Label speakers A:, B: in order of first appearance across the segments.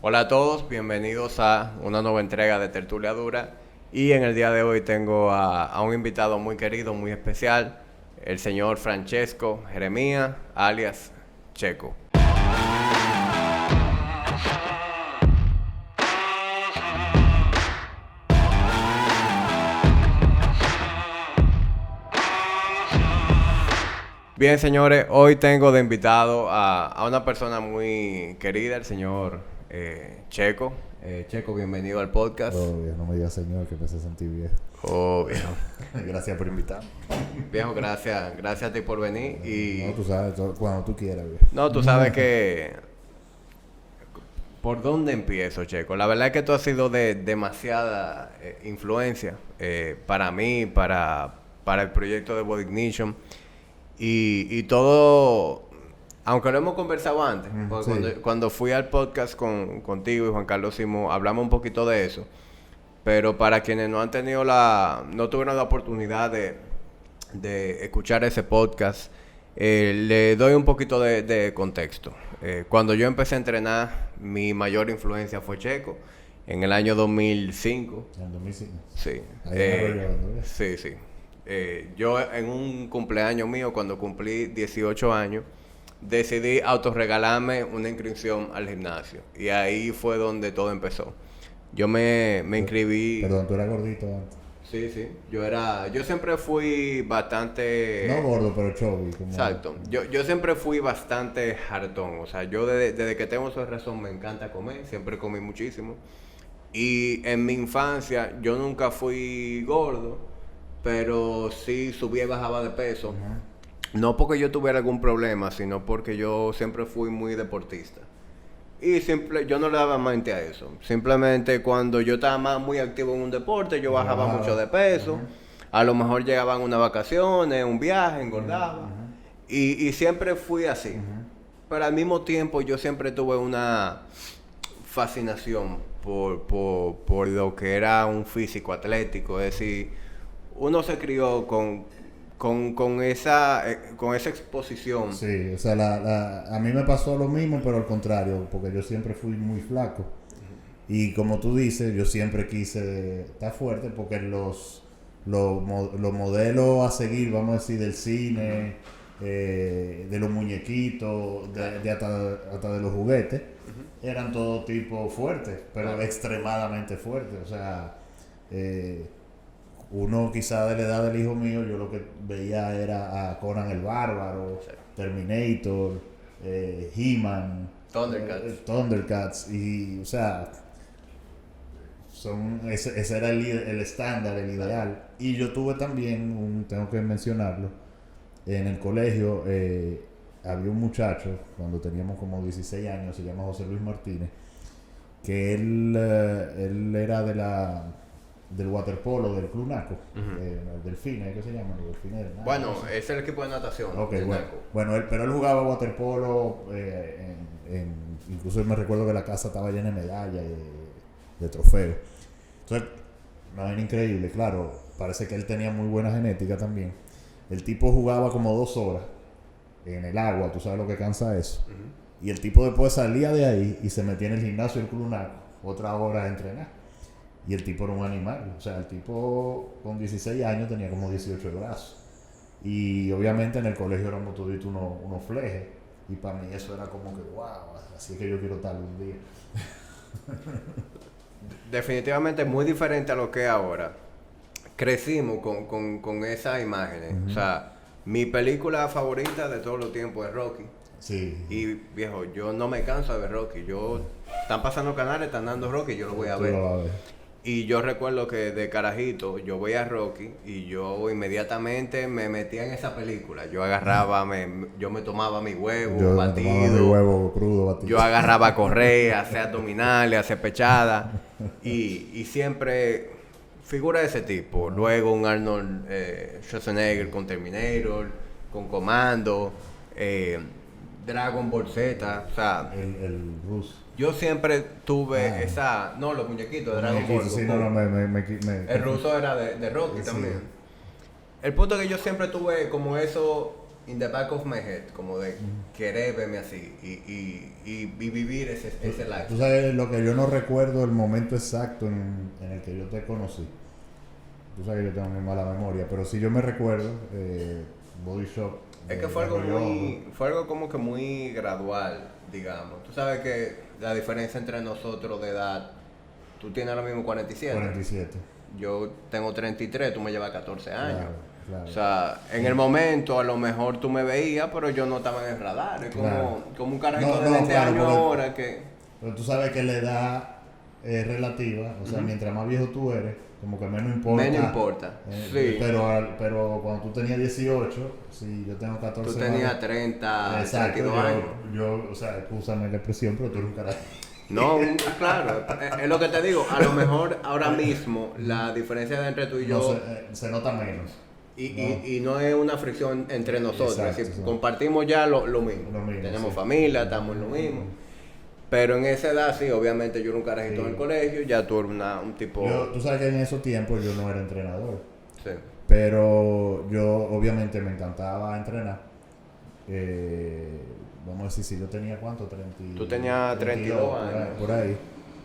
A: Hola a todos, bienvenidos a una nueva entrega de Tertulia Dura. Y en el día de hoy tengo a un invitado muy querido, muy especial, el señor Francesco Jeremías, alias Checo. Bien, señores, hoy tengo de invitado a una persona muy querida, el señor Checo. Checo, bienvenido al podcast.
B: Oh, viejo, no me digas señor, que me hace sentir viejo.
A: Oh, viejo.
B: Gracias por invitarme.
A: Viejo, gracias a ti por venir.
B: No,
A: Y
B: tú sabes, cuando tú quieras, viejo.
A: no, tú sabes que ¿por dónde empiezo, Checo? La verdad es que tú has sido de demasiada influencia para mí, para el proyecto de Body Ignition. Y todo, aunque lo hemos conversado antes, porque
B: Sí.
A: cuando fui al podcast contigo y Juan Carlos Simo, hablamos un poquito de eso. Pero para quienes no han tenido no tuvieron la oportunidad de escuchar ese podcast, le doy un poquito de contexto. Cuando yo empecé a entrenar, mi mayor influencia fue Checo, en el año 2005.
B: En el 2005.
A: Sí.
B: Ahí andaba yo, ¿no?
A: Sí, sí. Yo en un cumpleaños mío, cuando cumplí 18 años, decidí autorregalarme una inscripción al gimnasio. Y ahí fue donde todo empezó. Yo me inscribí.
B: Perdón, tú eras gordito antes.
A: Sí, sí. Yo siempre fui bastante.
B: No gordo, pero chubby.
A: Exacto. Yo siempre fui bastante hartón. O sea, yo desde que tengo esa razón me encanta comer. Siempre comí muchísimo. Y en mi infancia yo nunca fui gordo, pero sí subía y bajaba de peso. No porque yo tuviera algún problema, sino porque yo siempre fui muy deportista. Y yo no le daba mente a eso. Simplemente cuando yo estaba muy activo en un deporte, yo bajaba mucho de peso. A lo mejor llegaban unas vacaciones, un viaje, engordaba. Y siempre fui así. Pero al mismo tiempo yo siempre tuve una fascinación por lo que era un físico atlético. Es decir, uno se crió con esa exposición.
B: Sí, o sea, a mí me pasó lo mismo, pero al contrario, porque yo siempre fui muy flaco. Y como tú dices, yo siempre quise estar fuerte porque los modelos a seguir, vamos a decir, del cine, de los muñequitos, hasta de los juguetes, eran todo tipo fuertes, pero extremadamente fuertes. O sea, uno quizá de la edad del hijo mío, yo lo que veía era a Conan el Bárbaro,
A: Sí.
B: Terminator, He-Man,
A: Thundercats.
B: Thundercats, y o sea, ese era el estándar, el ideal. Y yo tuve también, tengo que mencionarlo, en el colegio había un muchacho, cuando teníamos como 16 años, se llama José Luis Martínez, que él era del waterpolo, del Club Naco, Delfines, ¿qué se llaman? Los delfines del Naco.
A: Bueno, ese es el equipo de natación.
B: Ok,
A: del
B: bueno.
A: Naco.
B: Bueno, pero él jugaba waterpolo, incluso me recuerdo que la casa estaba llena de medallas, de trofeos. Entonces, no era increíble, claro, parece que él tenía muy buena genética también. El tipo jugaba como 2 horas en el agua, tú sabes lo que cansa eso. Y el tipo después salía de ahí y se metía en el gimnasio del Club Naco, otra hora a entrenar. Y el tipo era un animal, o sea, el tipo con 16 años tenía como 18 de brazos. Y obviamente en el colegio éramos toditos unos flejes. Y para mí eso era como que, wow, así es que yo quiero estar un día.
A: Definitivamente muy diferente a lo que es ahora. Crecimos con esas imágenes. O sea, mi película favorita de todos los tiempos es Rocky.
B: Sí.
A: Y viejo, yo no me canso de ver Rocky. Están pasando canales, están dando Rocky, yo lo voy a
B: Tú
A: ver.
B: lo vas a ver.
A: Y yo recuerdo que de carajito yo veía a Rocky y yo inmediatamente me metía en esa película. Yo agarraba, yo me tomaba mi huevo
B: Yo me tomaba mi
A: batido.
B: huevo crudo batido.
A: Yo agarraba a correr, a hacer abdominales, a hacer pechadas. Y siempre figura de ese tipo. Luego un Arnold Schwarzenegger con Terminator, con Comando, Dragon Ball Z. O sea,
B: El ruso.
A: yo siempre tuve esa... No, los muñequitos de Dragon Ball.
B: Sí,
A: Goku.
B: no,
A: El ruso era de Rocky
B: Sí.
A: también. El punto es que yo siempre tuve como eso in the back of my head, como de querer verme así y vivir ese
B: Tú
A: lifestyle.
B: sabes lo que yo no recuerdo el momento exacto en el que yo te conocí. Tú sabes que yo tengo muy mala memoria, pero sí yo me recuerdo Body Shop.
A: Es que fue algo como que muy gradual, digamos. Tú sabes que la diferencia entre nosotros de edad, tú tienes ahora mismo 47.
B: 47.
A: Yo tengo 33, tú me llevas 14 años.
B: Claro.
A: O sea, en el momento a lo mejor tú me veías, pero yo no estaba en el radar. Es como un carajito de 20 años ahora que...
B: Pero tú sabes que la edad es relativa, o sea, mientras más viejo tú eres, como que menos importa.
A: Menos importa, sí.
B: Pero cuando tú tenías 18, si yo tengo 14
A: tú tenías 30,
B: exacto,
A: 32 años.
B: Yo, o sea, escúchame la expresión, pero tú eres un carajo.
A: No, claro, es lo que te digo. A lo mejor ahora mismo la diferencia entre tú y yo...
B: se nota menos.
A: Y no es una fricción entre nosotros.
B: Exacto,
A: es decir, compartimos ya lo mismo. Tenemos
B: sí.
A: familia, estamos en lo mismo. Pero en esa edad, sí, obviamente yo era un carajito en el colegio, ya tú eres un tipo...
B: Tú sabes que en esos tiempos yo no era entrenador.
A: Sí.
B: Pero yo obviamente me encantaba entrenar. Vamos a decir, si yo tenía ¿cuánto?
A: Tú tenías 32 años.
B: Por ahí.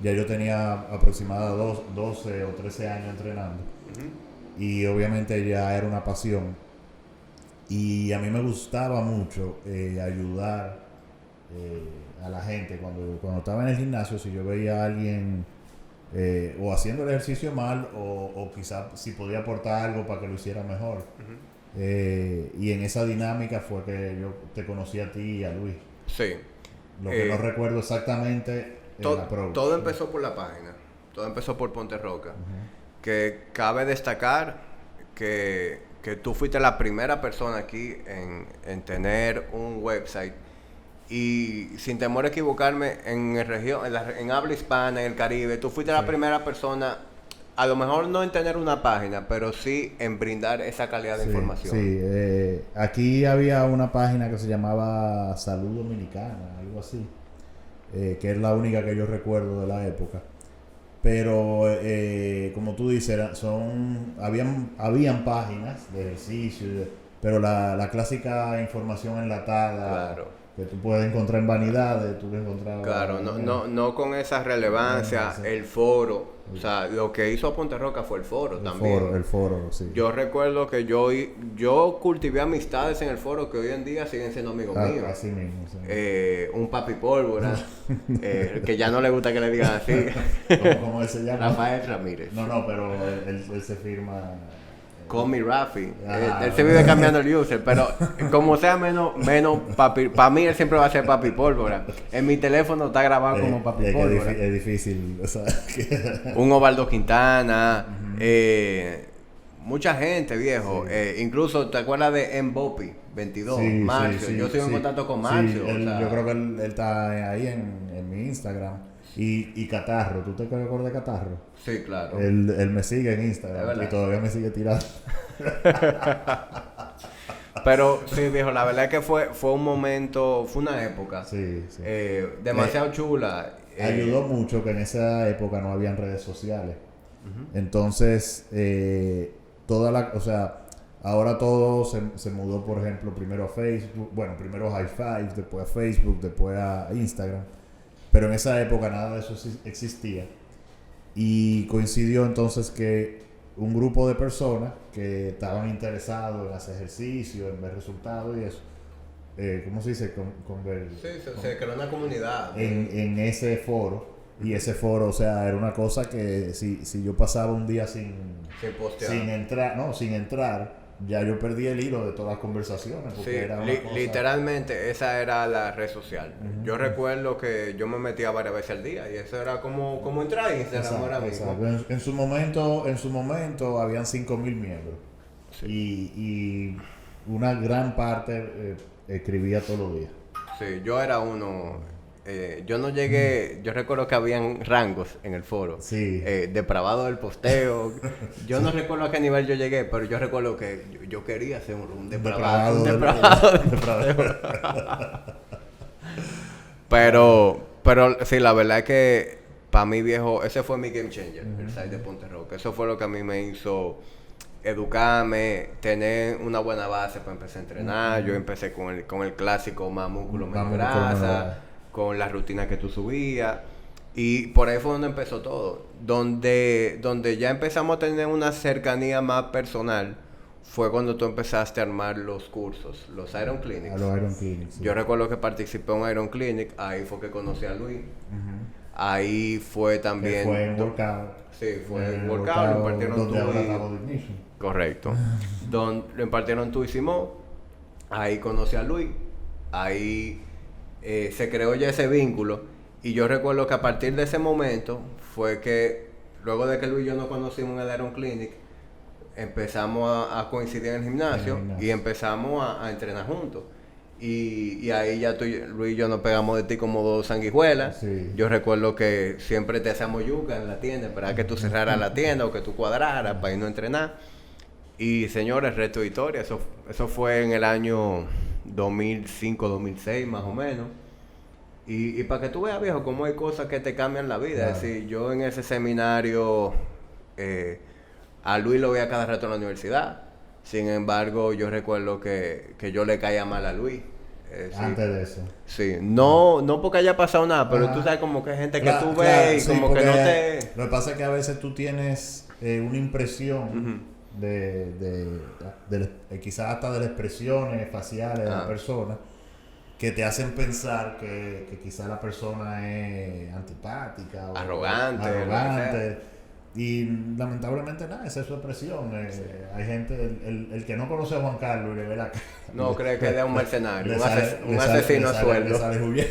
B: Ya yo tenía aproximadamente 12 o 13 años entrenando. Y obviamente ya era una pasión. Y a mí me gustaba mucho ayudar a la gente. Cuando estaba en el gimnasio, si yo veía a alguien o haciendo el ejercicio mal o quizás si podía aportar algo para que lo hiciera mejor. Y en esa dinámica fue que yo te conocí a ti y a Luis.
A: Sí.
B: Lo que no recuerdo exactamente
A: todo empezó por la página. Todo empezó por Ponte Roca. Que cabe destacar que tú fuiste la primera persona aquí en tener un website. Y sin temor a equivocarme, en habla hispana, en el Caribe, tú fuiste la primera persona, a lo mejor no en tener una página, pero sí en brindar esa calidad de información.
B: Sí, aquí había una página que se llamaba Salud Dominicana, algo así, que es la única que yo recuerdo de la época. Pero como tú dices, habían páginas de ejercicio, pero la clásica información enlatada.
A: Claro.
B: Que tú puedes encontrar en vanidades, tú lo encontrabas...
A: Claro, no con esa relevancia, el foro. O sea, lo que hizo a Ponte Roca fue el foro también.
B: El foro, sí.
A: Yo recuerdo que yo cultivé amistades en el foro que hoy en día siguen siendo amigos míos.
B: Así mismo, sí.
A: Un papi pólvora, que ya no le gusta que le digan así.
B: ¿Cómo él se llama?
A: Rafael Ramírez.
B: No, pero él se firma...
A: Call me Rafi. Él se vive cambiando el user, pero como sea menos papi. Para mí él siempre va a ser papi pólvora. En mi teléfono está grabado como papi pólvora.
B: Es difícil, o sea,
A: un Ovaldo Quintana, mucha gente, viejo. Sí. Incluso te acuerdas de Mbopi 22, sí, Marcio. Yo sigo en contacto con Marcio.
B: Sí, yo creo que él está ahí en mi Instagram. Y Catarro, ¿tú te acuerdas de Catarro?
A: Sí, claro.
B: Él me sigue en Instagram y todavía me sigue tirando.
A: Pero sí, viejo, la verdad es que fue un momento, fue una época demasiado chula.
B: Ayudó mucho que en esa época no habían redes sociales. Entonces, ahora todo se mudó, por ejemplo, primero a Facebook, primero a High Five, después a Facebook, después a Instagram. Pero en esa época nada de eso existía. Y coincidió entonces que un grupo de personas que estaban interesados en hacer ejercicio, en ver resultados y eso, ¿cómo se dice?
A: Se creó una comunidad.
B: En ese foro. Y ese foro, o sea, era una cosa que si yo pasaba un día sin entrar, ya yo perdí el hilo de todas las conversaciones. Porque era una cosa...
A: Literalmente esa era la red social. Yo recuerdo que yo me metía varias veces al día y eso era como entrar en Instagram ahora mismo.
B: En su momento habían 5.000 miembros. Sí. Y una gran parte escribía todos los días.
A: Sí, yo era uno... yo no llegué, yo recuerdo que habían rangos en el foro.
B: Sí.
A: Depravado del posteo. Yo no recuerdo a qué nivel yo llegué, pero yo recuerdo que yo quería ser un depravado. Pero sí, la verdad es que para mí, viejo, ese fue mi game changer, el site de Ponte Roca. Eso fue lo que a mí me hizo educarme, tener una buena base para empezar a entrenar. Yo empecé con el clásico más músculo, menos grasa, con la rutina que tú subías. Y por ahí fue donde empezó todo. Donde ya empezamos a tener una cercanía más personal fue cuando tú empezaste a armar los cursos, los Iron Clinics.
B: A los Iron Clinics, sí.
A: Yo recuerdo que participé en un Iron Clinic, ahí fue que conocí a Luis. Ahí fue también...
B: Que fue en workout.
A: Sí, fue en workout, lo impartieron
B: donde
A: tú
B: ahora
A: y...
B: está Body Ignition.
A: Correcto. Lo impartieron tú y Simón. Ahí conocí a Luis. Ahí se creó ya ese vínculo. Y yo recuerdo que a partir de ese momento fue que, luego de que Luis y yo nos conocimos en el Iron Clinic, empezamos a coincidir en el gimnasio y empezamos a entrenar juntos. Y ahí ya Luis y yo nos pegamos de ti como dos sanguijuelas.
B: Sí.
A: Yo recuerdo que siempre te hacíamos yuca en la tienda, esperar que tú cerraras la tienda o que tú cuadraras para irnos a entrenar. Y señores, resto de historia, eso fue en el año 2005, 2006 más o menos. Y para que tú veas, viejo, cómo hay cosas que te cambian la vida. Claro. Es decir, yo en ese seminario a Luis lo veía cada rato en la universidad. Sin embargo, yo recuerdo que yo le caía mal a Luis.
B: Antes de eso.
A: Sí, no porque haya pasado nada, pero tú sabes como que hay gente que tú ves y como que no te...
B: Lo que pasa es que a veces tú tienes una impresión de quizás hasta de las expresiones faciales de la persona que te hacen pensar que quizás la persona es antipática o arrogante. Y lamentablemente nada, esa es su expresión. Hay gente, el que no conoce a Juan Carlos y le ve la cara.
A: No cree que es un mercenario, un asesino a sueldo.
B: Le sale huyendo.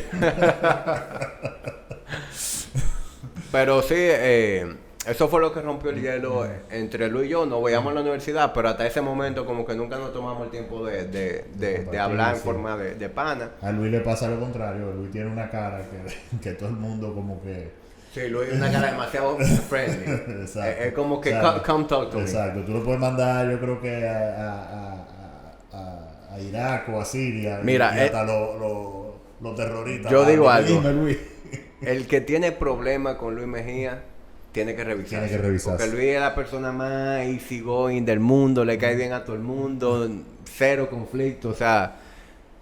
A: Pero sí, eso fue lo que rompió el hielo entre Luis y yo. Nos veíamos en la universidad, pero hasta ese momento como que nunca nos tomamos el tiempo de hablar en forma de pana.
B: A Luis le pasa lo contrario. Luis tiene una cara que todo el mundo como que...
A: Sí, Luis tiene una cara demasiado friendly.
B: Exacto.
A: Es como que come talk to me.
B: Exacto. Tú lo puedes mandar, yo creo que a Irak o a Siria.
A: Mira,
B: y hasta los terroristas.
A: Yo digo algo. Luis. El que tiene problemas con Luis Mejía tiene que revisarse. Porque Luis es la persona más easygoing del mundo, le cae bien a todo el mundo, cero conflicto, o sea,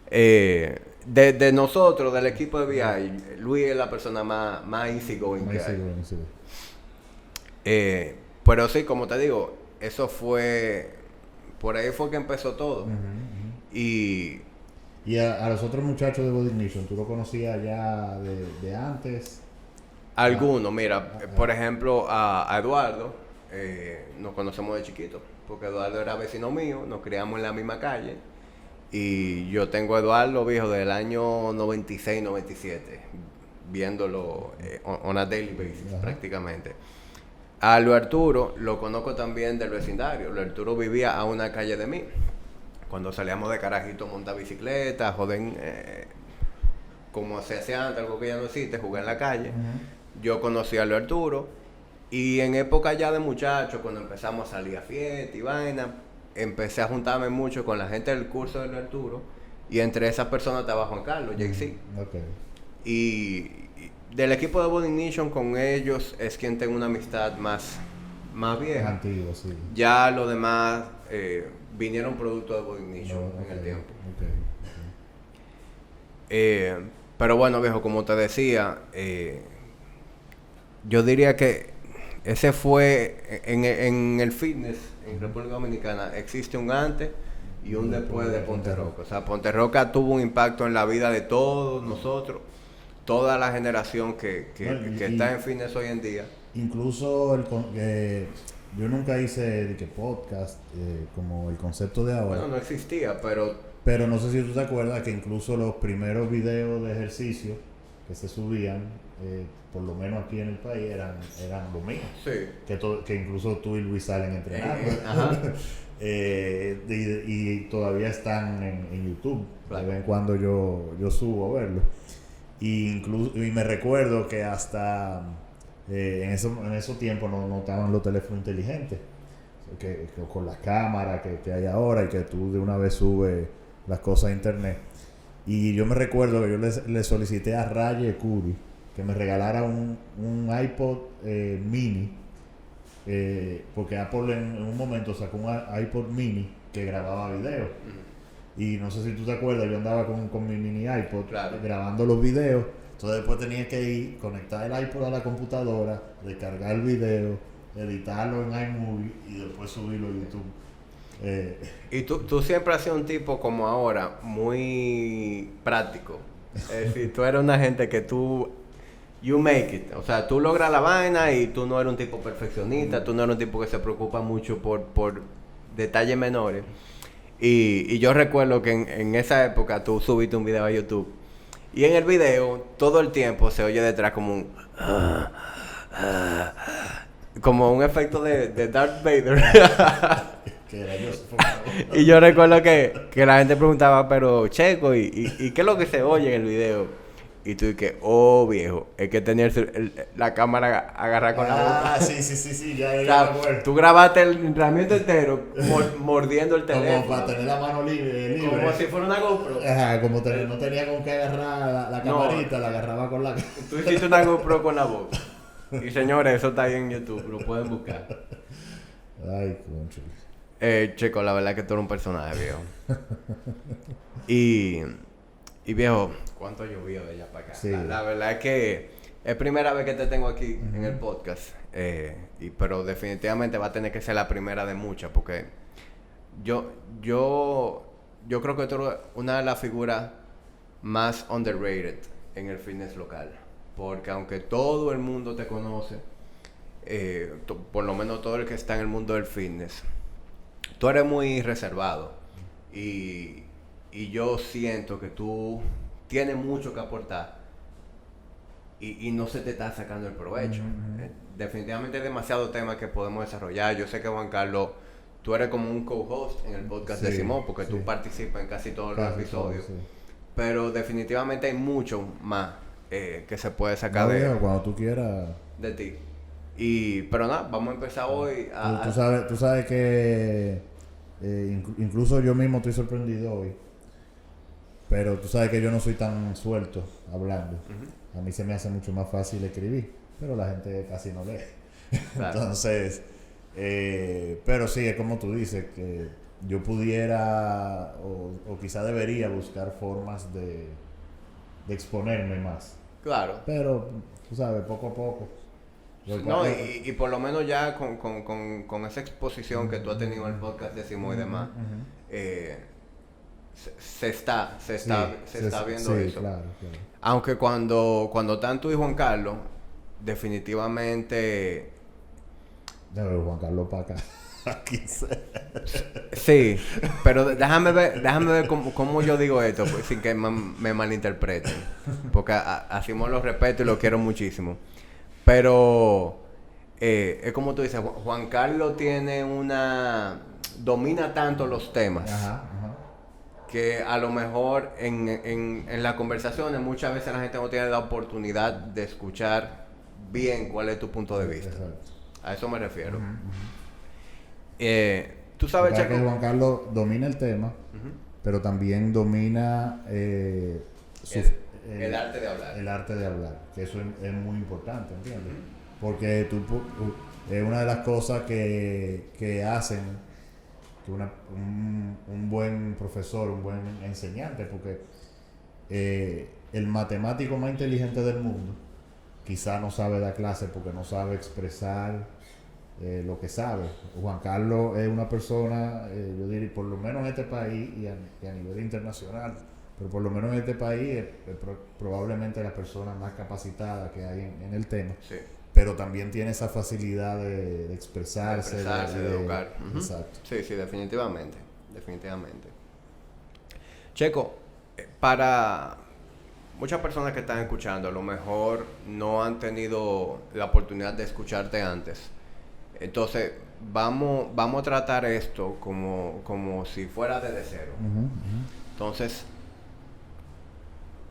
A: de nosotros, del equipo de VI, Luis es la persona más easygoing que hay. Sí. Pero sí, como te digo, eso fue, por ahí fue que empezó todo. Y
B: a los otros muchachos de Body Ignition, ¿tú lo conocías ya de antes?
A: Algunos, mira, por ejemplo, a Eduardo, nos conocemos de chiquito, porque Eduardo era vecino mío, nos criamos en la misma calle, y yo tengo a Eduardo, viejo, del año 96, 97, viéndolo on a daily basis, prácticamente. A Luis Arturo lo conozco también del vecindario. Luis Arturo vivía a una calle de mí. Cuando salíamos de carajito a montar bicicleta, joder, como se hacía antes, algo que ya no existe, jugar en la calle. Yo conocí a Luis Arturo y en época ya de muchachos, cuando empezamos a salir a fiesta y vaina, empecé a juntarme mucho con la gente del curso de Luis Arturo y entre esas personas estaba Juan Carlos, JC. Y del equipo de Body Ignition con ellos es quien tengo una amistad más vieja.
B: Antiguo, sí.
A: Ya los demás vinieron producto de Body Ignition en el tiempo. Pero bueno, viejo, como te decía, yo diría que ese fue en el fitness en República Dominicana existe un antes y un después de Ponte Roca. O sea, Ponte Roca tuvo un impacto en la vida de todos nosotros, toda la generación que está en fitness hoy en día.
B: Incluso yo nunca hice podcast como el concepto de ahora.
A: Bueno, no existía,
B: pero no sé si tú te acuerdas que incluso los primeros videos de ejercicio que se subían, por lo menos aquí en el país, eran los míos.
A: Sí.
B: Que incluso tú y Luis salen entrenando. Y todavía están en YouTube. Claro. De vez en cuando yo subo a verlo. Y me recuerdo que hasta en esos tiempos no estaban los teléfonos inteligentes. Que con la cámara que hay ahora y que tú de una vez subes las cosas a internet. Y yo me recuerdo que yo le solicité a Raye Curi que me regalara un iPod mini porque Apple en un momento sacó un iPod mini que grababa video. Y no sé si tú te acuerdas, yo andaba con mi mini iPod grabando los videos. Entonces después tenía que ir, conectar el iPod a la computadora, descargar el video, editarlo en iMovie y después subirlo a YouTube.
A: Y tú siempre has sido un tipo como ahora, muy práctico. Es decir, tú eres una gente que you make it. O sea, tú logras la vaina y tú no eres un tipo perfeccionista, tú no eres un tipo que se preocupa mucho por detalles menores. Y yo recuerdo que en esa época tú subiste un video a YouTube y en el video todo el tiempo se oye detrás como como un efecto de Darth Vader. Y yo recuerdo que la gente preguntaba, pero Checo, ¿y qué es lo que se oye en el video? Y tú dices, viejo, es que tenía la cámara agarrada con la boca.
B: Sí, ya
A: o sea, tú grabaste el entrenamiento entero mordiendo el teléfono.
B: Como para tener la mano libre.
A: Como si fuera una GoPro.
B: Ajá, como no tenía con qué agarrar la camarita, la agarraba con la...
A: Tú hiciste una GoPro con la boca. Y señores, eso está ahí en YouTube, lo pueden buscar.
B: Ay, concho.
A: Checo, la verdad es que tú eres un personaje, viejo. Y viejo, ¿cuánto ha llovido de allá para acá?
B: Sí.
A: La verdad es que es primera vez que te tengo aquí en el podcast. Pero definitivamente va a tener que ser la primera de muchas, porque yo creo que tú eres una de las figuras más underrated en el fitness local. Porque aunque todo el mundo te conoce, por lo menos todo el que está en el mundo del fitness, tú eres muy reservado. Y yo siento que tú tienes mucho que aportar y no se te está sacando el provecho. Definitivamente hay demasiados temas que podemos desarrollar. Yo sé que Juan Carlos, tú eres como un co-host en el podcast de Simón, porque tú participas en casi todos los episodios. Pero definitivamente hay mucho más que se puede sacar
B: cuando tú quieras
A: de ti. Pero nada, vamos a empezar hoy
B: tú sabes que incluso yo mismo estoy sorprendido hoy. Pero tú sabes que yo no soy tan suelto hablando. A mí se me hace mucho más fácil escribir, pero la gente casi no lee. Claro. Entonces, pero sí, es como tú dices, que yo pudiera o quizá debería buscar formas de exponerme más.
A: Claro.
B: Pero, tú sabes, poco a poco.
A: No, y por lo menos ya con esa exposición que tú has tenido en el podcast de Simón y demás, se está viendo eso.
B: Claro.
A: Aunque cuando están tú y Juan Carlos, definitivamente...
B: No, Juan Carlos para acá.
A: Sí, pero déjame ver cómo yo digo esto, pues, sin que me malinterpreten. Porque a Simón lo respeto y lo quiero muchísimo. Pero es como tú dices, Juan Carlos domina tanto los temas. Que a lo mejor en las conversaciones muchas veces la gente no tiene la oportunidad de escuchar bien cuál es tu punto de vista. Exacto. A eso me refiero. Tú sabes,
B: Checo, que Juan Carlos domina el tema, pero también domina
A: el arte de hablar.
B: El arte de hablar, que eso es muy importante, ¿entiendes? Porque es una de las cosas que hacen que un buen profesor, un buen enseñante, porque el matemático más inteligente del mundo quizá no sabe dar clase porque no sabe expresar lo que sabe. Juan Carlos es una persona, yo diría, por lo menos en este país y a nivel internacional, pero por lo menos en este país es probablemente la persona más capacitada que hay en el tema.
A: Sí.
B: Pero también tiene esa facilidad de expresarse,
A: de educar.
B: Exacto.
A: Sí, definitivamente. Checo, para muchas personas que están escuchando, a lo mejor no han tenido la oportunidad de escucharte antes. Entonces, vamos a tratar esto como si fuera desde cero. Entonces,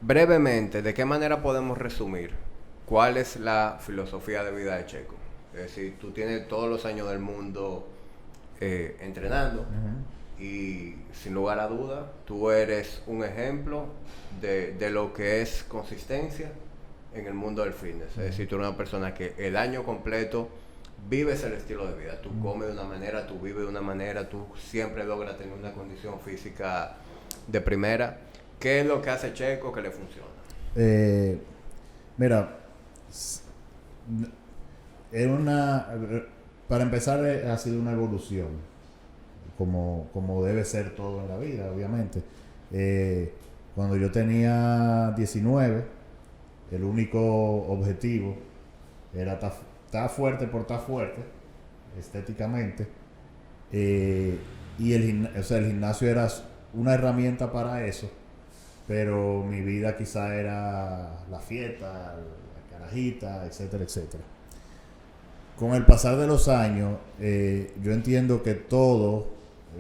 A: brevemente, ¿de qué manera podemos resumir cuál es la filosofía de vida de Checo? Es decir, tú tienes todos los años del mundo entrenando y sin lugar a duda tú eres un ejemplo de lo que es consistencia en el mundo del fitness. Es decir, tú eres una persona que el año completo vives el estilo de vida. Tú comes de una manera, tú vives de una manera, tú siempre logras tener una condición física de primera. ¿Qué es lo que hace Checo que le funciona?
B: Mira, es una, para empezar ha sido una evolución, como debe ser todo en la vida, obviamente. Cuando yo tenía 19, el único objetivo era estar fuerte por estar fuerte, estéticamente, y el gimnasio era una herramienta para eso, pero mi vida quizá era la fiesta, la carajita, etcétera, etcétera. Con el pasar de los años, yo entiendo que todo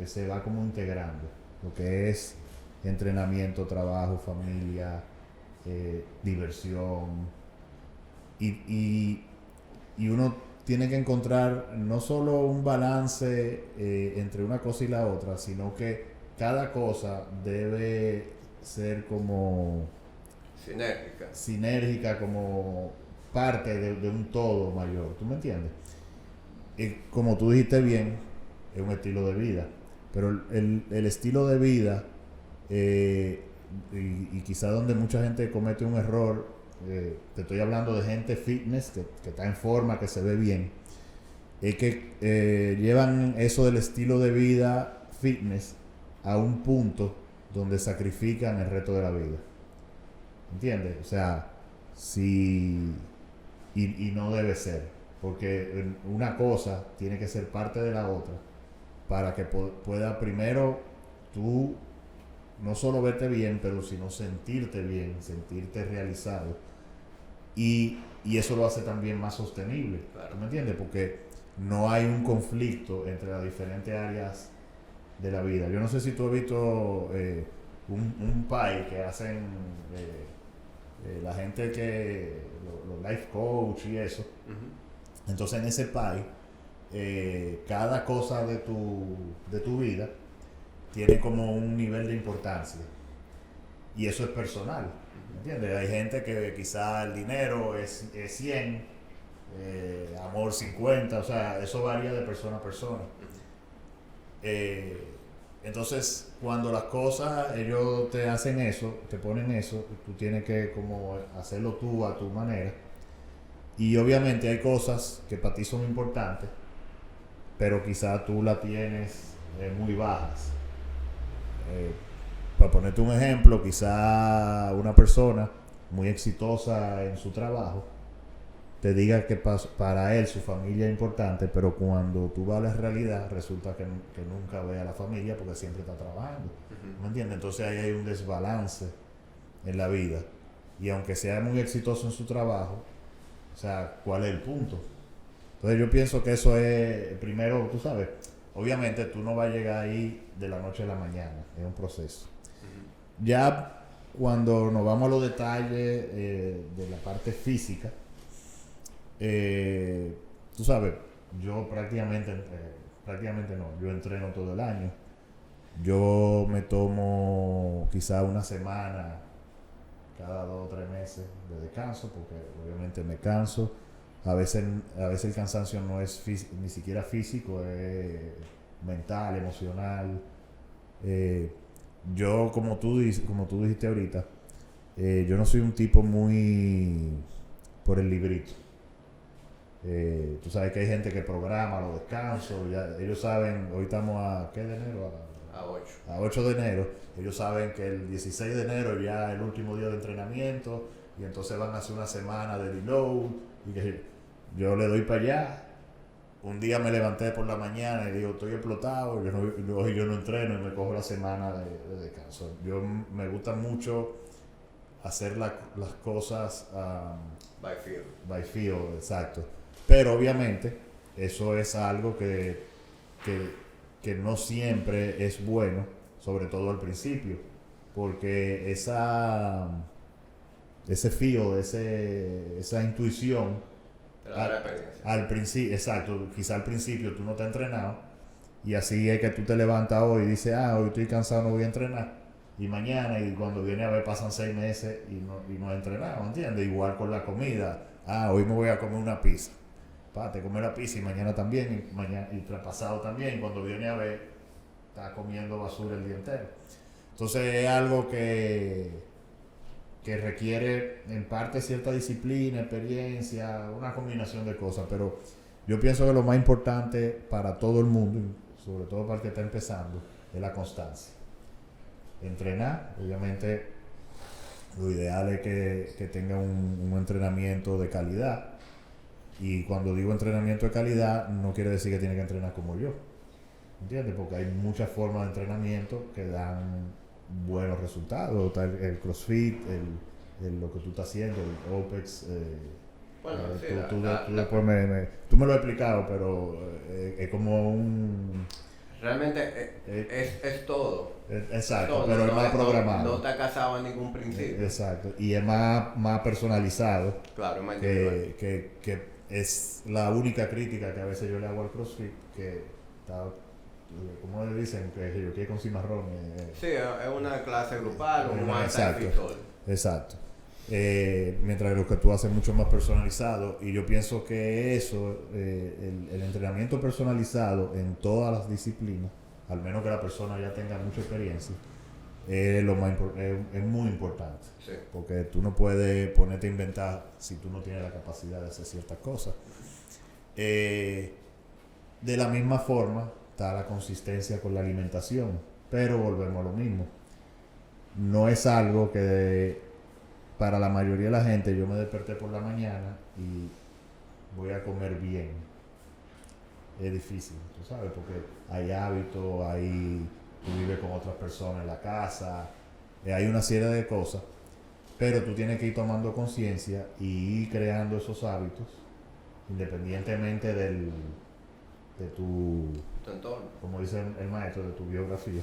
B: se va como integrando, lo que es entrenamiento, trabajo, familia, diversión, y uno tiene que encontrar no solo un balance entre una cosa y la otra, sino que cada cosa debe ser como sinérgica, como parte de un todo mayor. ¿Tú me entiendes? Como tú dijiste bien, es un estilo de vida, pero el estilo de vida, y quizá donde mucha gente comete un error, te estoy hablando de gente fitness que está en forma, que se ve bien, es que llevan eso del estilo de vida fitness a un punto donde sacrifican el resto de la vida. ¿Entiendes? O sea, y no debe ser, porque una cosa tiene que ser parte de la otra para que pueda primero tú no solo verte bien, pero sino sentirte bien, sentirte realizado, y eso lo hace también más sostenible. Claro. ¿Tú me entiendes? Porque no hay un conflicto entre las diferentes áreas de la vida. Yo no sé si tú has visto un pie que hacen la gente que los life coach y eso. Uh-huh. Entonces en ese pie, cada cosa de tu vida tiene como un nivel de importancia, y eso es personal, ¿me entiendes? Hay gente que quizá el dinero es 100, amor 50, o sea, eso varía de persona a persona. Entonces, cuando las cosas, ellos te hacen eso, te ponen eso, tú tienes que como hacerlo tú a tu manera, y obviamente hay cosas que para ti son importantes, pero quizá tú las tienes muy bajas. Para ponerte un ejemplo, quizá una persona muy exitosa en su trabajo te diga que para él su familia es importante, pero cuando tú vas a la realidad resulta que nunca ve a la familia porque siempre está trabajando. Uh-huh. ¿Me entiendes? Entonces ahí hay un desbalance en la vida, y aunque sea muy exitoso en su trabajo, o sea, ¿cuál es el punto? Entonces yo pienso que eso es, primero, tú sabes, obviamente tú no vas a llegar ahí de la noche a la mañana, es un proceso. Uh-huh. Ya cuando nos vamos a los detalles de la parte física, tú sabes, yo prácticamente no, yo entreno todo el año. Yo me tomo quizá una semana cada 2 o 3 meses de descanso, porque obviamente me canso. A veces el cansancio no es ni siquiera físico, es mental, emocional. Yo, como tú dijiste ahorita, yo no soy un tipo muy por el librito. Tú sabes que hay gente que programa los descansos, ya, ellos saben, hoy estamos a ¿qué de enero? A 8 de enero. Ellos saben que el 16 de enero ya es el último día de entrenamiento, y entonces van a hacer una semana de deload, y que yo le doy para allá. Un día me levanté por la mañana y digo, estoy explotado, hoy yo no entreno, y me cojo la semana de descanso. Me gusta mucho hacer las cosas by feel, exacto. Pero obviamente eso es algo que no siempre es bueno, sobre todo al principio, porque ese feel, esa intuición al principio, exacto, quizá al principio tú no te has entrenado, y así es que tú te levantas hoy y dices, hoy estoy cansado, no voy a entrenar, y mañana, y cuando viene a ver pasan 6 meses y no he entrenado, ¿entiendes? Igual con la comida, hoy me voy a comer una pizza. te come la pizza y mañana también, y traspasado también, y cuando viene a ver, está comiendo basura el día entero. Entonces es algo que requiere en parte cierta disciplina, experiencia, una combinación de cosas, pero yo pienso que lo más importante para todo el mundo, sobre todo para el que está empezando, es la constancia. Entrenar, obviamente, lo ideal es que tenga un entrenamiento de calidad. Y cuando digo entrenamiento de calidad, no quiere decir que tiene que entrenar como yo. ¿Entiendes? Porque hay muchas formas de entrenamiento que dan buenos resultados. Está el CrossFit, lo que tú estás haciendo, el OPEX.
A: Bueno, sí,
B: después tú me lo has explicado, pero es como un...
A: Realmente es todo.
B: Exacto,
A: todo,
B: pero es más programado.
A: No está casado en ningún principio.
B: Exacto, y es más personalizado.
A: Claro, es más individual.
B: Que es la única crítica que a veces yo le hago al CrossFit, que está, como le dicen, que yo quiero con cimarrón.
A: Sí, es una clase grupal, un one
B: exacto,
A: size fits all.
B: exacto. Mientras que lo que tú haces es mucho más personalizado, y yo pienso que eso, el entrenamiento personalizado en todas las disciplinas, al menos que la persona ya tenga mucha experiencia, es muy importante.
A: Sí.
B: Porque tú no puedes ponerte a inventar si tú no tienes la capacidad de hacer ciertas cosas. De la misma forma está la consistencia con la alimentación, pero volvemos a lo mismo. No es algo que para la mayoría de la gente, yo me desperté por la mañana y voy a comer bien. Es difícil, tú sabes, porque hay hábitos, tú vives con otras personas en la casa, hay una serie de cosas, pero tú tienes que ir tomando conciencia y ir creando esos hábitos, independientemente de tu
A: entorno,
B: como dice el maestro, de tu biografía.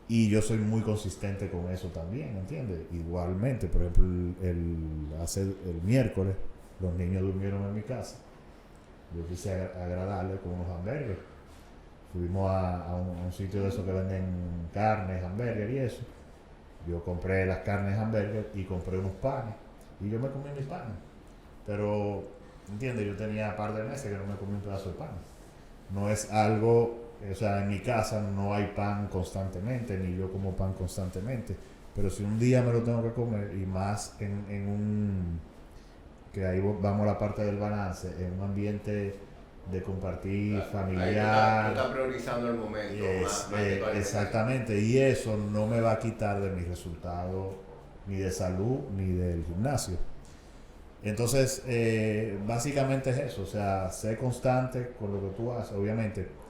B: Y yo soy muy consistente con eso también, ¿entiendes? Igualmente, por ejemplo, el miércoles, los niños durmieron en mi casa. Yo quise agradarles con unos hamburgues. Fuimos a un sitio de esos que venden carnes, hamburgues y eso. Yo compré las carnes hamburgues y compré unos panes. Y yo me comí mis panes. Pero, ¿entiendes? Yo tenía un par de meses que no me comí un pedazo de pan. No es algo... O sea, en mi casa no hay pan constantemente, ni yo como pan constantemente. Pero si un día me lo tengo que comer, y más en un... que ahí vamos a la parte del balance, en un ambiente de compartir familiar.
A: Tú estás priorizando el momento.
B: Exactamente, y eso no me va a quitar de mis resultados, ni de salud, ni del gimnasio. Entonces, básicamente es eso, o sea, sé constante con lo que tú haces, obviamente.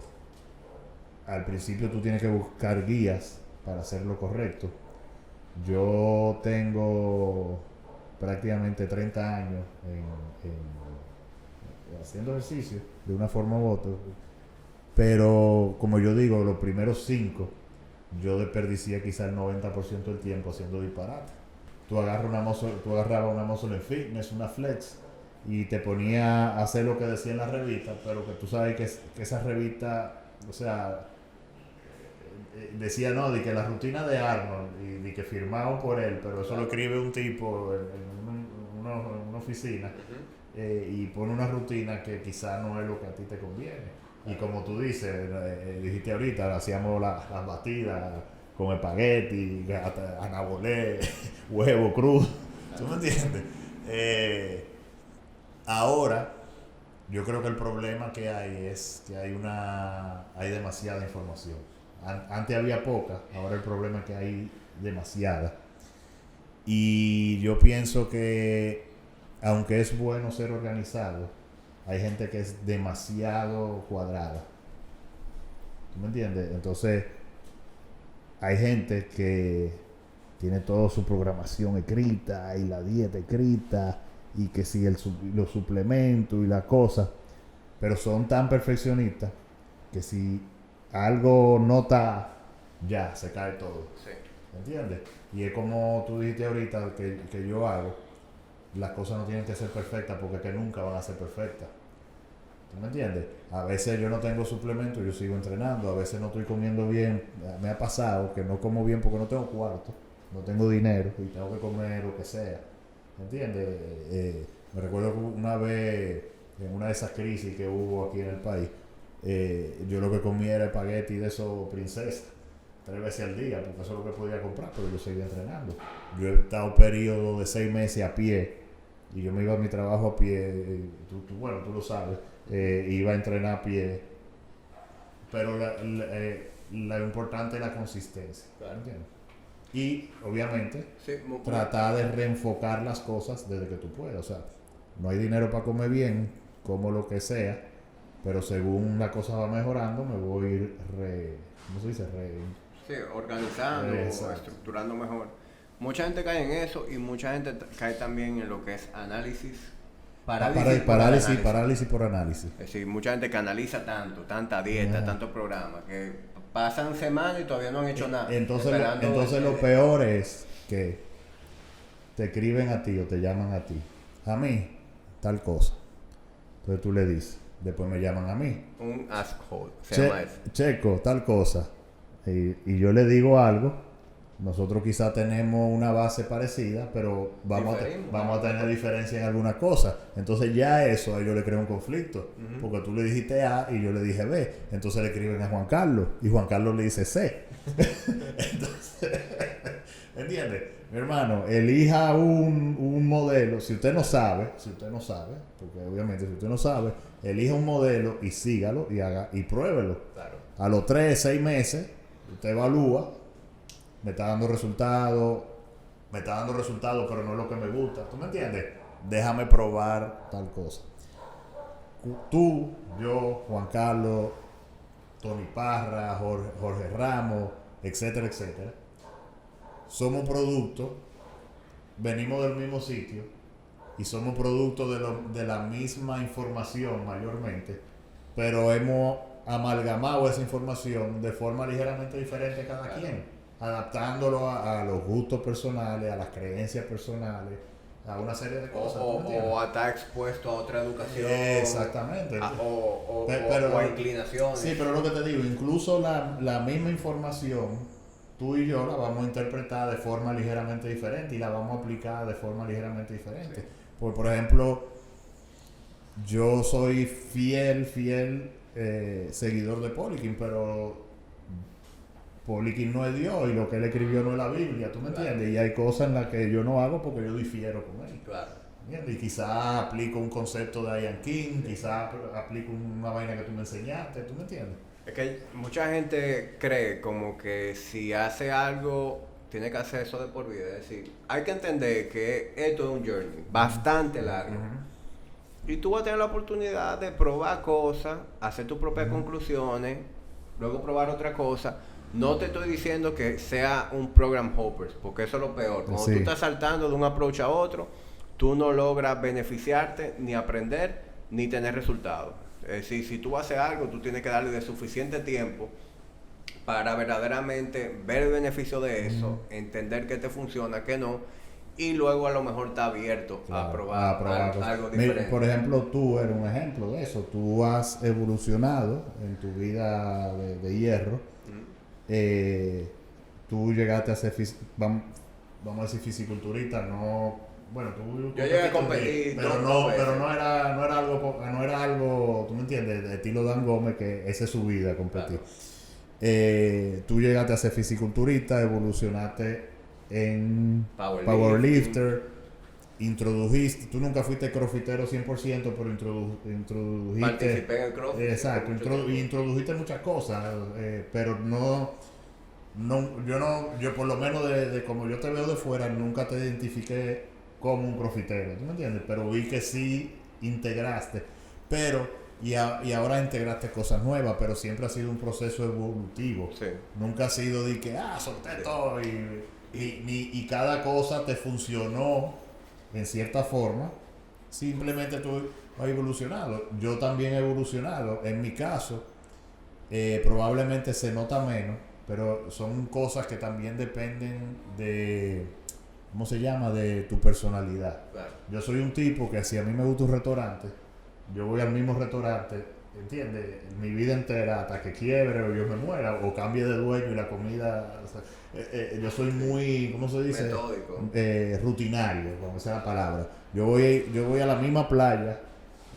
B: Al principio tú tienes que buscar guías para hacer lo correcto. Yo tengo prácticamente 30 años haciendo ejercicio de una forma u otra, pero como yo digo, los primeros 5 yo desperdicié quizá el 90% del tiempo haciendo disparate. Tú agarrabas una muscle en fitness, una flex, y te ponía a hacer lo que decía en la revista, pero que tú sabes que esa revista, o sea, decía no, de que la rutina de Arnold, y de que firmado por él, pero eso lo escribe un tipo en una oficina, y pone una rutina que quizá no es lo que a ti te conviene. Y como tú dices, dijiste ahorita, hacíamos las batidas con espagueti, anabolé, huevo crudo, ¿tú me entiendes? Ahora, yo creo que el problema que hay es que hay demasiada información. Antes había poca, ahora el problema es que hay demasiada. Y yo pienso que, aunque es bueno ser organizado, hay gente que es demasiado cuadrada. ¿Tú me entiendes? Entonces, hay gente que tiene toda su programación escrita y la dieta escrita y que si los suplementos y la cosa, pero son tan perfeccionistas que si algo no está, ya se cae todo.
A: Sí.
B: ¿Entiendes? Y es como tú dijiste ahorita que yo hago, las cosas no tienen que ser perfectas porque que nunca van a ser perfectas. ¿Tú me entiendes? A veces yo no tengo suplementos, yo sigo entrenando, a veces no estoy comiendo bien. Me ha pasado que no como bien porque no tengo cuarto, no tengo dinero y tengo que comer lo que sea. ¿Me entiendes? Me recuerdo que una vez, en una de esas crisis que hubo aquí en el país, yo lo que comía era espagueti de esos princesa, 3 veces al día, porque eso es lo que podía comprar, pero yo seguía entrenando. Yo he estado periodo de 6 meses a pie, y yo me iba a mi trabajo a pie, bueno, tú lo sabes, iba a entrenar a pie, pero lo importante es la consistencia,
A: Claro.
B: ¿entiendes? Y obviamente
A: Sí,
B: tratar de reenfocar las cosas desde que tú puedas. O sea, no hay dinero para comer bien, como lo que sea, pero según la cosa va mejorando, me voy a ir ¿cómo se dice?
A: sí, organizando,
B: Exacto.
A: estructurando mejor. Mucha gente cae en eso y mucha gente cae también en lo que es análisis.
B: Parálisis por análisis.
A: Es decir, mucha gente que analiza tanto, tanta dieta, tantos programas, que pasan semanas y todavía no han hecho nada.
B: Entonces lo peor es que te escriben a ti o te llaman a ti. A mí, tal cosa. Entonces tú le dices, después me llaman a mí.
A: Un asshole, se llama eso.
B: Checo, tal cosa. Y yo le digo algo. Nosotros quizá tenemos una base parecida, pero vamos a tener diferencia en algunas cosas. Entonces ya eso a ellos le crea un conflicto. Porque tú le dijiste A y yo le dije B. Entonces le escriben a Juan Carlos y Juan Carlos le dice C. Entonces, ¿entiendes? Mi hermano, elija un modelo. Si usted no sabe, porque obviamente si usted no sabe, elija un modelo y sígalo y pruébelo.
A: Claro.
B: A los 3, 6 meses, usted evalúa. Me está dando resultados, pero no es lo que me gusta. ¿Tú me entiendes? Déjame probar tal cosa. Tú, yo, Juan Carlos, Tony Parra, Jorge Ramos, etcétera, etcétera. Somos productos, venimos del mismo sitio y somos productos de la misma información mayormente, pero hemos amalgamado esa información de forma ligeramente diferente cada quien. Adaptándolo a los gustos personales, a las creencias personales, a una serie de cosas.
A: O a estar expuesto a otra educación.
B: Exactamente.
A: O a inclinaciones.
B: Sí, pero lo que te digo, incluso la misma información, tú y yo la vamos a interpretar de forma ligeramente diferente y la vamos a aplicar de forma ligeramente diferente. Sí. Porque, por ejemplo, yo soy fiel seguidor de Poliquín, pero Poliquín no es Dios y lo que él escribió no es la Biblia, ¿tú me entiendes? Y hay cosas en las que yo no hago porque yo difiero con él.
A: Claro.
B: ¿Entiendes? Y quizás aplico un concepto de Ian King, quizás aplico una vaina que tú me enseñaste, ¿tú me entiendes?
A: Es que mucha gente cree como que si hace algo, tiene que hacer eso de por vida. Es decir, hay que entender que esto es un journey bastante largo. Y tú vas a tener la oportunidad de probar cosas, hacer tus propias conclusiones, luego probar otra cosa. No te estoy diciendo que sea un program hoppers, porque eso es lo peor. Cuando tú estás saltando de un approach a otro, tú no logras beneficiarte, ni aprender, ni tener resultados. Es decir, si tú haces algo, tú tienes que darle de suficiente tiempo para verdaderamente ver el beneficio de eso, entender que te funciona, que no, y luego a lo mejor está abierto a probar algo diferente.
B: Por ejemplo, tú eres un ejemplo de eso. Tú has evolucionado en tu vida de hierro. Tú llegaste a ser vamos a decir fisiculturista, no, bueno, tú
A: yo llegué a competir,
B: pero no era algo, tú me entiendes, de estilo Dan Gómez, que esa es su vida, competir. Claro. Tú llegaste a ser fisiculturista, evolucionaste en powerlifter, introdujiste, tú nunca fuiste crossfitero 100%, pero introdujiste.
A: Participé en el crossfit.
B: Exacto, introdujiste muchas cosas, pero yo por lo menos de como yo te veo de fuera, nunca te identifiqué como un crossfitero, ¿tú me entiendes? Pero vi que sí integraste, y ahora integraste cosas nuevas, pero siempre ha sido un proceso evolutivo. Sí. Nunca ha sido de que, solté todo y cada cosa te funcionó en cierta forma, simplemente tú has evolucionado. Yo también he evolucionado. En mi caso, probablemente se nota menos, pero son cosas que también dependen de, ¿cómo se llama?, de tu personalidad. Claro. Yo soy un tipo que si a mí me gusta un restaurante, yo voy al mismo restaurante ¿entiendes? Mi vida entera hasta que quiebre o yo me muera o cambie de dueño y la comida, o sea, yo soy muy, ¿cómo se dice?
A: Metódico.
B: Rutinario, como sea la palabra. Yo voy a la misma playa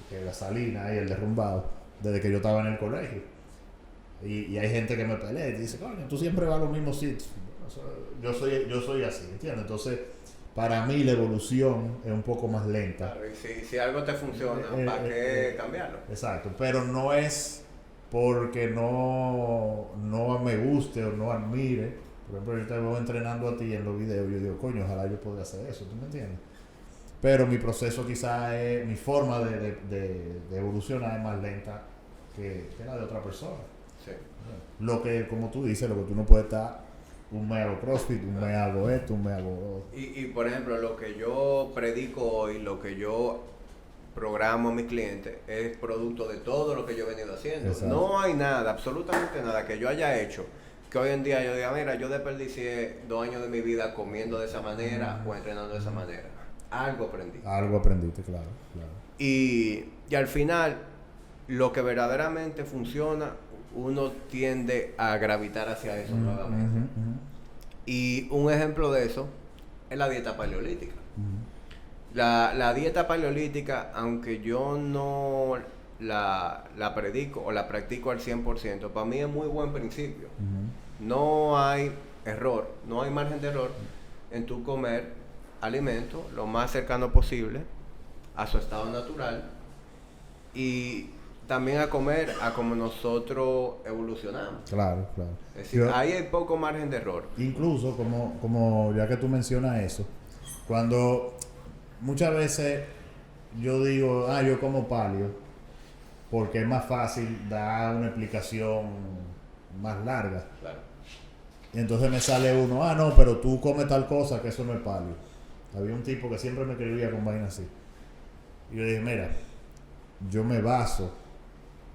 B: que la Salina y el Derrumbado desde que yo estaba en el colegio. Y hay gente que me pelea y dice, coño, tú siempre vas a los mismos sitios. O sea, yo soy así, ¿entiendes? Entonces, para mí la evolución es un poco más lenta.
A: Claro, y si algo te funciona, ¿para qué cambiarlo?
B: Exacto, pero no es porque no me guste o no admire. Por ejemplo, yo te veo entrenando a ti en los videos y yo digo, coño, ojalá yo pueda hacer eso, ¿tú me entiendes? Pero mi proceso quizás es, mi forma de evolucionar es más lenta que la de otra persona.
A: Sí.
B: Lo que, como tú dices, lo que tú no puedes estar, un mes hago CrossFit, un mes hago esto, un mes hago...
A: Y por ejemplo, lo que yo predico hoy, lo que yo programo a mis clientes, es producto de todo lo que yo he venido haciendo.
B: Exacto.
A: No hay nada, absolutamente nada que yo haya hecho que hoy en día yo diga, mira, yo desperdicié 2 años de mi vida comiendo de esa manera o entrenando de esa manera. Algo aprendí.
B: Algo aprendiste, claro.
A: Y al final, lo que verdaderamente funciona, uno tiende a gravitar hacia eso nuevamente. Y un ejemplo de eso es la dieta paleolítica. La dieta paleolítica, aunque yo no la predico o la practico al 100%, para mí es muy buen principio. No hay error, no hay margen de error en tu comer alimentos lo más cercano posible a su estado natural y también a comer a como nosotros evolucionamos.
B: Claro.
A: Es decir, ahí hay poco margen de error.
B: Incluso, como ya que tú mencionas eso, cuando muchas veces yo digo, yo como paleo, porque es más fácil dar una explicación más larga.
A: Claro.
B: Y entonces me sale uno, no, pero tú comes tal cosa que eso no es paleo. Había un tipo que siempre me escribía con vainas así. Y yo dije, mira, yo me baso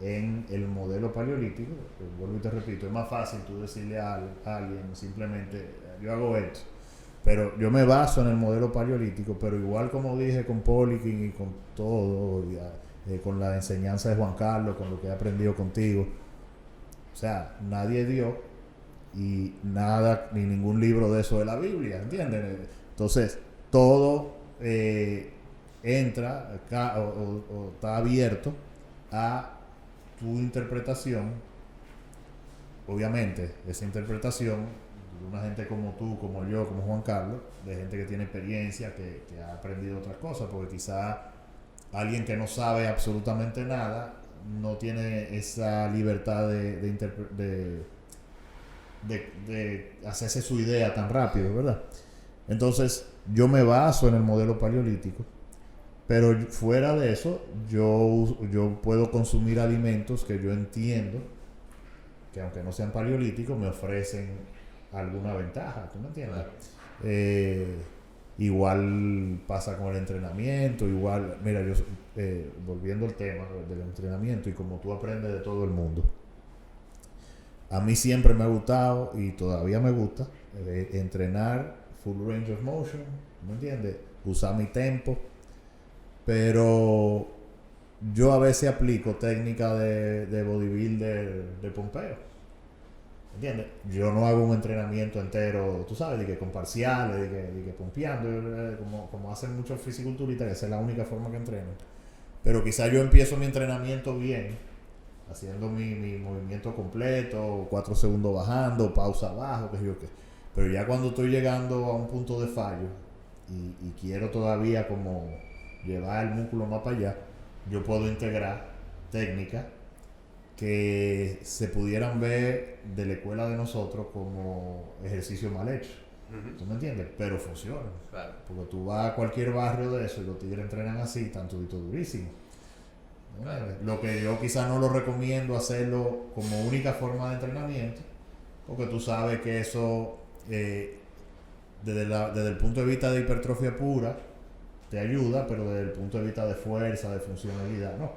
B: en el modelo paleolítico, vuelvo y te repito, es más fácil tú decirle a alguien simplemente, yo hago esto, pero yo me baso en el modelo paleolítico, pero igual como dije con Poliquín y con todo, con la enseñanza de Juan Carlos, con lo que he aprendido contigo, o sea, nadie dio y nada, ni ningún libro de eso de la Biblia, ¿entiendes? Entonces, todo entra acá, o está abierto a tu interpretación. Obviamente, esa interpretación de una gente como tú, como yo, como Juan Carlos, de gente que tiene experiencia, que ha aprendido otras cosas, porque quizá alguien que no sabe absolutamente nada no tiene esa libertad de hacerse su idea tan rápido, ¿verdad? Entonces, yo me baso en el modelo paleolítico, pero fuera de eso, yo puedo consumir alimentos que yo entiendo que aunque no sean paleolíticos, me ofrecen alguna ventaja, ¿tú me entiendes? Claro. Igual pasa con el entrenamiento, igual, mira, yo volviendo al tema del entrenamiento y como tú aprendes de todo el mundo, a mí siempre me ha gustado y todavía me gusta entrenar full range of motion, ¿me entiendes? Usar mi tempo, pero yo a veces aplico técnicas de bodybuilder de pompeo, ¿entiendes? Yo no hago un entrenamiento entero, tú sabes, de que con parciales, de que pompeando, como hacen muchos fisiculturistas, que esa es la única forma que entrenan. Pero quizás yo empiezo mi entrenamiento bien, haciendo mi movimiento completo, 4 segundos bajando, pausa abajo, qué sé yo qué. Pero ya cuando estoy llegando a un punto de fallo y quiero todavía como llevar el músculo más para allá, yo puedo integrar técnicas que se pudieran ver de la escuela de nosotros como ejercicio mal hecho. ¿Tú me entiendes? Pero funciona.
A: Claro.
B: Porque tú vas a cualquier barrio de eso y los tigres entrenan así, están toditos durísimos. Claro. Lo que yo quizás no lo recomiendo hacerlo como única forma de entrenamiento, porque tú sabes que eso, desde el punto de vista de hipertrofia pura, te ayuda, pero desde el punto de vista de fuerza, de funcionalidad, no.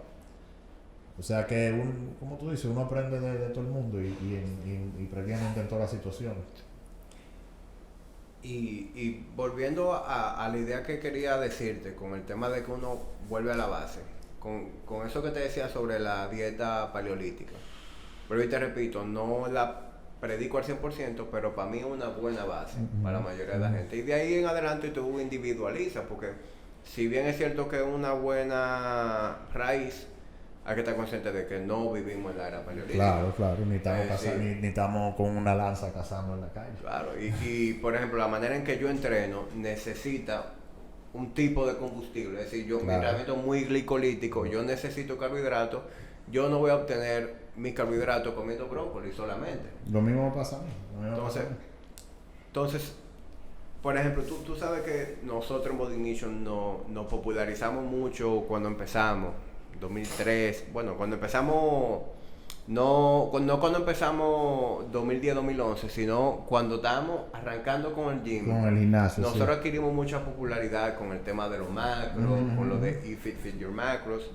B: O sea que, como tú dices, uno aprende de todo el mundo y prácticamente en todas las situaciones.
A: Y volviendo a la idea que quería decirte con el tema de que uno vuelve a la base, con eso que te decía sobre la dieta paleolítica. Pero y te repito, no la predico al 100%, pero para mí es una buena base para la mayoría de la gente. Y de ahí en adelante tú individualizas, porque si bien es cierto que es una buena raíz, hay que estar consciente de que no vivimos en la era paleolítica.
B: Claro, ni estamos,
A: Sí.
B: ni estamos con una lanza cazando en la calle.
A: Claro, y por ejemplo, la manera en que yo entreno necesita un tipo de combustible. Es decir, mi entrenamiento es muy glicolítico, yo necesito carbohidratos. Yo no voy a obtener mis carbohidratos comiendo brócoli solamente.
B: Lo mismo pasa a mí.
A: Entonces, por ejemplo, tú sabes que nosotros en Body Ignition nos popularizamos mucho cuando empezamos, 2003, bueno, cuando empezamos, no cuando empezamos 2010-2011, sino cuando estábamos arrancando con el gym.
B: Con el gimnasio,
A: nosotros adquirimos mucha popularidad con el tema de los macros, con lo de Eat Fit Your Macros.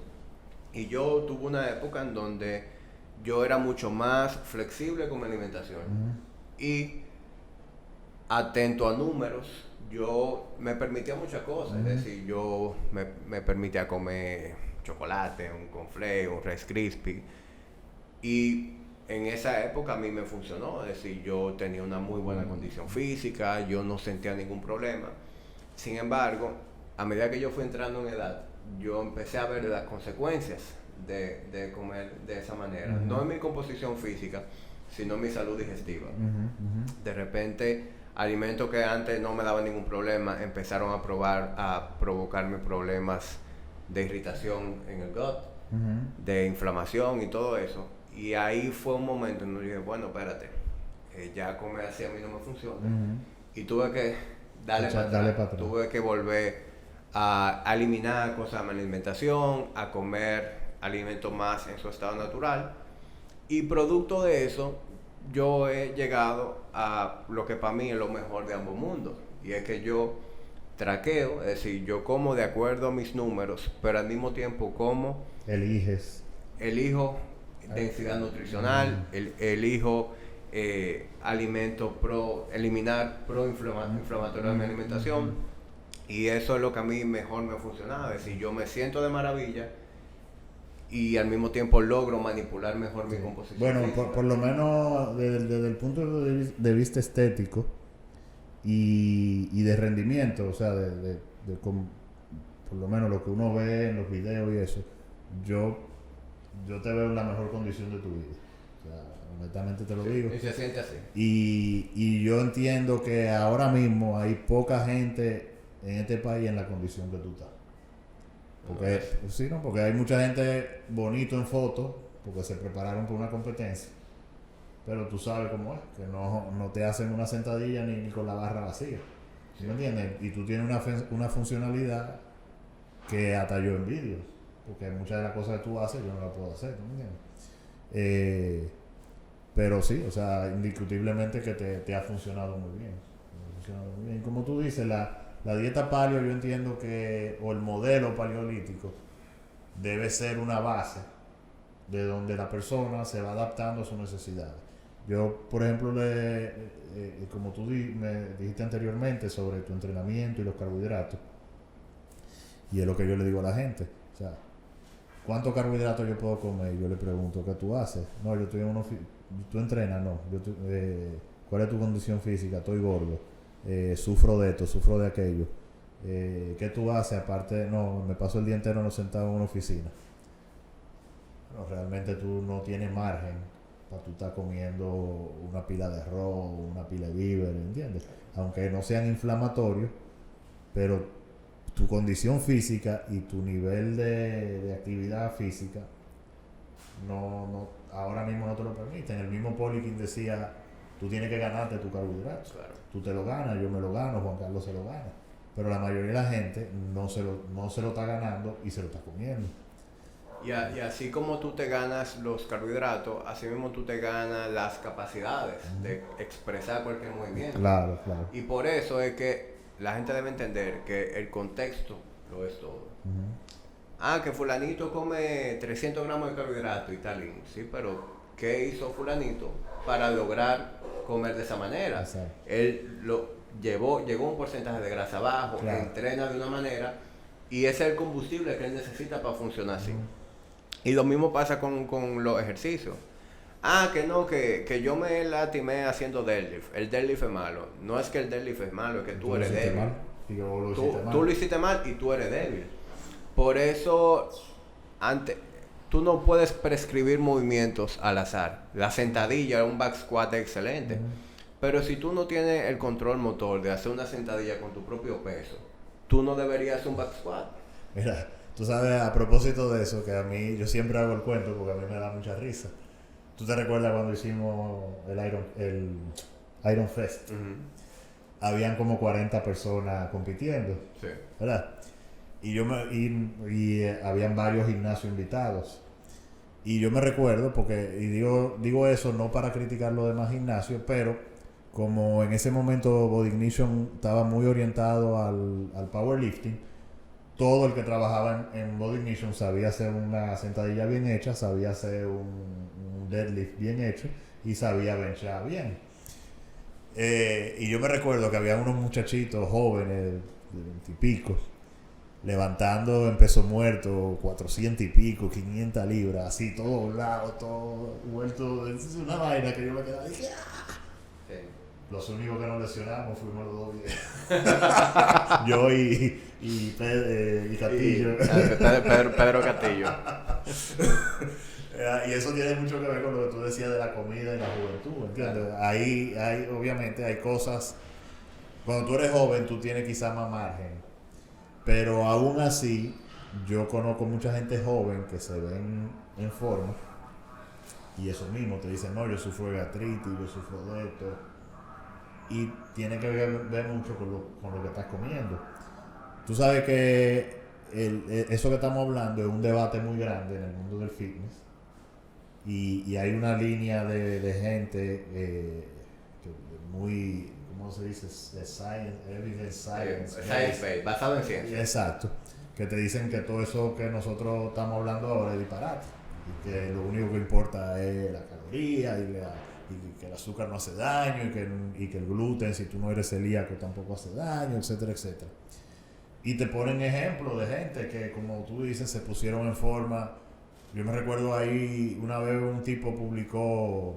A: Y yo tuve una época en donde yo era mucho más flexible con mi alimentación. Y atento a números, yo me permitía muchas cosas. Es decir, yo me permitía comer chocolate, un cornflake, un Rice Krispie. Y en esa época a mí me funcionó. Es decir, yo tenía una muy buena condición física, yo no sentía ningún problema. Sin embargo, a medida que yo fui entrando en edad, yo empecé a ver las consecuencias de comer de esa manera. No en mi composición física, sino en mi salud digestiva. De repente, alimentos que antes no me daban ningún problema empezaron a provocarme problemas de irritación en el gut, de inflamación y todo eso. Y ahí fue un momento en donde dije, bueno, espérate, ya comer así a mí no me funciona. Y tuve que darle para atrás. Tuve que volver a eliminar cosas de mi alimentación, a comer alimentos más en su estado natural. Y producto de eso, yo he llegado a lo que para mí es lo mejor de ambos mundos. Y es que yo traqueo, es decir, yo como de acuerdo a mis números, pero al mismo tiempo como... Elijo densidad nutricional, elijo alimentos eliminar pro-inflamatorios de mi alimentación. Y eso es lo que a mí mejor me ha funcionado. Es decir, yo me siento de maravilla y al mismo tiempo logro manipular mejor mi composición.
B: Bueno, por lo menos desde el punto de vista estético y de rendimiento, o sea, por lo menos lo que uno ve en los videos y eso, yo te veo en la mejor condición de tu vida. O sea, honestamente te lo digo.
A: Y se siente así.
B: Y yo entiendo que ahora mismo hay poca gente en este país en la condición que tú estás. Porque hay mucha gente bonito en fotos, porque se prepararon por una competencia, pero tú sabes cómo es, que no te hacen una sentadilla ni con la barra vacía. ¿Sí me entiendes? Y tú tienes una funcionalidad que hasta yo envidio, porque muchas de las cosas que tú haces yo no las puedo hacer, ¿tú me entiendes? Pero sí, o sea, indiscutiblemente que te ha funcionado muy bien. Como tú dices, la dieta paleo, yo entiendo que, o el modelo paleolítico, debe ser una base de donde la persona se va adaptando a sus necesidades. Yo, por ejemplo, como tú me dijiste anteriormente sobre tu entrenamiento y los carbohidratos, y es lo que yo le digo a la gente, o sea, ¿cuántos carbohidratos yo puedo comer? Yo le pregunto, ¿qué tú haces? No, yo estoy ¿tú entrenas? No. ¿Cuál es tu condición física? Estoy gordo. Sufro de esto, sufro de aquello. ¿Qué tú haces? Aparte, no, me paso el día entero sentado en una oficina. No, realmente tú no tienes margen para tú estar comiendo una pila de arroz, una pila de víveres, ¿entiendes? Aunque no sean inflamatorios, pero tu condición física y tu nivel de actividad física ahora mismo no te lo permiten. El mismo Poliquín decía, tú tienes que ganarte tu carbohidrato.
A: Claro.
B: Tú te lo ganas, yo me lo gano, Juan Carlos se lo gana. Pero la mayoría de la gente no se lo está ganando y se lo está comiendo.
A: Y así como tú te ganas los carbohidratos, así mismo tú te ganas las capacidades de expresar cualquier movimiento.
B: Claro.
A: Y por eso es que la gente debe entender que el contexto lo es todo. Que fulanito come 300 gramos de carbohidratos y tal. Sí, pero ¿qué hizo fulanito para lograr comer de esa manera?
B: Exacto.
A: Él llegó a un porcentaje de grasa bajo,
B: claro,
A: entrena de una manera Y ese es el combustible que él necesita para funcionar así. Y lo mismo pasa con los ejercicios. Ah, que no, que yo me lastimé haciendo deadlift. El deadlift es malo. No es que el deadlift es malo, es que tú eres débil. Tú lo hiciste mal y tú eres débil. Por eso, tú no puedes prescribir movimientos al azar. La sentadilla, un back squat es excelente. Pero si tú no tienes el control motor de hacer una sentadilla con tu propio peso, tú no deberías hacer un back squat.
B: Mira, tú sabes, a propósito de eso, que a mí, yo siempre hago el cuento porque a mí me da mucha risa. ¿Tú te recuerdas cuando hicimos el Iron Fest? Habían como 40 personas compitiendo,
A: Sí.
B: ¿verdad? Y habían varios gimnasios invitados. Y yo me recuerdo, porque, y digo eso no para criticar los demás gimnasios, pero como en ese momento Body Ignition estaba muy orientado al powerlifting, todo el que trabajaba en Body Ignition sabía hacer una sentadilla bien hecha, sabía hacer un deadlift bien hecho y sabía benchar bien. Y yo me recuerdo que había unos muchachitos jóvenes de 20 y pico levantando en peso muerto 400 y pico, 500 libras, así todo doblado, todo vuelto. Es una vaina que yo me quedaba y dije, ¡ah!
A: Sí.
B: Los únicos que nos lesionamos fuimos los dos viejos. Yo y Castillo.
A: Pedro Castillo.
B: Y eso tiene mucho que ver con lo que tú decías de la comida y la juventud, ¿entiendes? Claro. Ahí obviamente hay cosas. Cuando tú eres joven, tú tienes quizás más margen. Pero aún así, yo conozco mucha gente joven que se ven en forma. Y eso mismo, te dicen, no, yo sufro de gastritis, yo sufro de esto. Y tiene que ver mucho con lo que estás comiendo. Tú sabes que eso que estamos hablando es un debate muy grande en el mundo del fitness. Y hay una línea de gente muy, ¿cómo se dice? Evidence
A: Science-based, basado en ciencia.
B: Exacto. Que te dicen que todo eso que nosotros estamos hablando ahora es disparate. Y que lo único que importa es la caloría y que el azúcar no hace daño y que el gluten, si tú no eres celíaco, tampoco hace daño, etcétera, etcétera. Y te ponen ejemplos de gente que, como tú dices, se pusieron en forma. Yo me recuerdo ahí, una vez un tipo publicó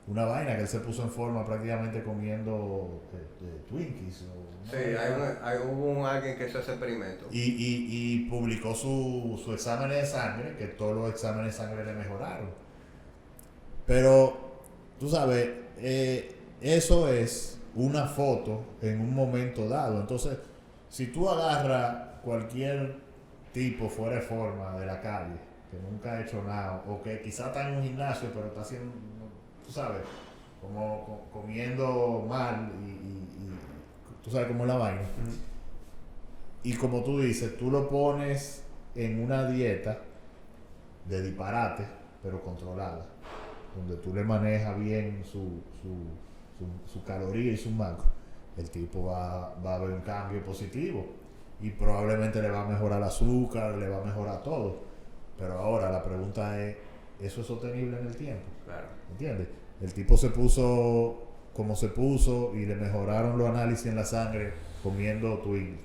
B: una vaina que él se puso en forma prácticamente comiendo Twinkies.
A: Hubo alguien que hizo ese experimento.
B: Y publicó su examen de sangre, que todos los exámenes de sangre le mejoraron. Pero, tú sabes, eso es una foto en un momento dado. Entonces, si tú agarras cualquier tipo fuera de forma de la calle, que nunca ha hecho nada, o que quizás está en un gimnasio, pero está haciendo, tú sabes, como comiendo mal y tú sabes cómo es la vaina. Y como tú dices, tú lo pones en una dieta de disparate, pero controlada, donde tú le manejas bien su caloría y su macro, el tipo va a ver un cambio positivo y probablemente le va a mejorar el azúcar, le va a mejorar todo. Pero ahora la pregunta es, ¿eso es sostenible en el tiempo?
A: Claro.
B: ¿Entiendes? El tipo se puso como se puso y le mejoraron los análisis en la sangre comiendo Twinkies.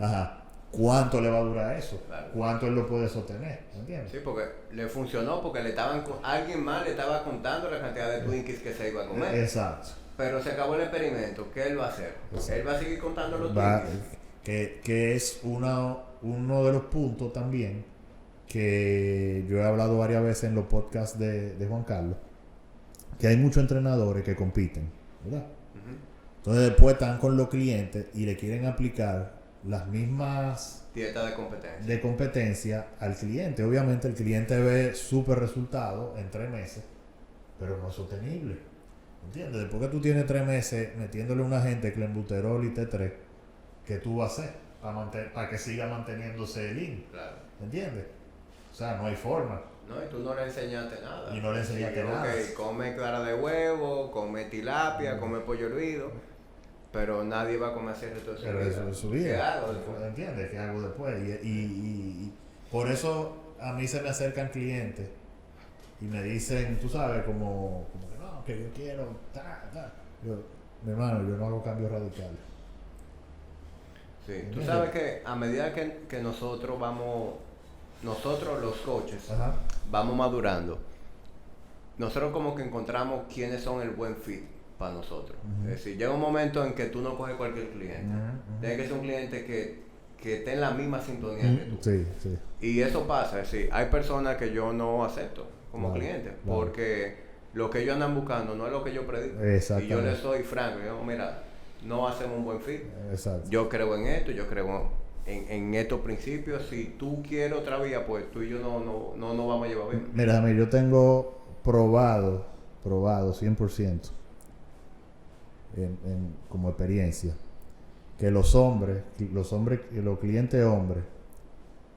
B: Ajá. ¿Cuánto le va a durar eso? Claro. ¿Cuánto él lo puede sostener? ¿Entiendes?
A: Sí, porque le funcionó, porque alguien más le estaba contando la cantidad de Twinkies que se iba a comer.
B: Exacto.
A: Pero se acabó el experimento. ¿Qué él va a hacer? Exacto. Él va a seguir contando los Twinkies.
B: Que es uno de los puntos también que yo he hablado varias veces en los podcasts de Juan Carlos, que hay muchos entrenadores que compiten, ¿verdad? Entonces después están con los clientes y le quieren aplicar las mismas
A: dietas de
B: competencia al cliente. Obviamente el cliente ve súper resultados en 3 meses, pero no es sostenible, ¿entiendes? Después que tú tienes 3 meses metiéndole a una gente clenbuterol y T3, ¿qué tú vas a hacer para que siga manteniéndose el lean?
A: Claro.
B: ¿Entiendes? O sea, no hay forma.
A: No, y tú no le enseñaste nada.
B: Y no le enseñaste nada.
A: Okay, come clara de huevo, come tilapia, come pollo hervido, pero nadie va a comer así el resto de su vida.
B: Pero eso es su vida.
A: ¿Qué hago después?
B: ¿Entiendes? ¿Qué hago después? Y por eso a mí se me acercan clientes y me dicen, tú sabes, como que no, que yo quiero, Yo, mi hermano, yo no hago cambios radicales.
A: Sí, tú sabes que a medida que nosotros los coaches,
B: Ajá.
A: vamos madurando, nosotros como que encontramos quiénes son el buen fit para nosotros. Es decir, llega un momento en que tú no coges cualquier cliente. Tiene que ser un cliente que esté en la misma sintonía que tú.
B: Sí, sí.
A: Y eso pasa, es decir, hay personas que yo no acepto como clientes, porque lo que ellos andan buscando no es lo que yo predico. Y yo les soy franco, yo digo, mira, no hacemos un buen fit.
B: Exacto.
A: Yo creo en esto, yo creo en estos principios. Si tú quieres otra vía, pues tú y yo no vamos a llevar bien.
B: Mira, yo tengo probado 100% como experiencia, que los clientes hombres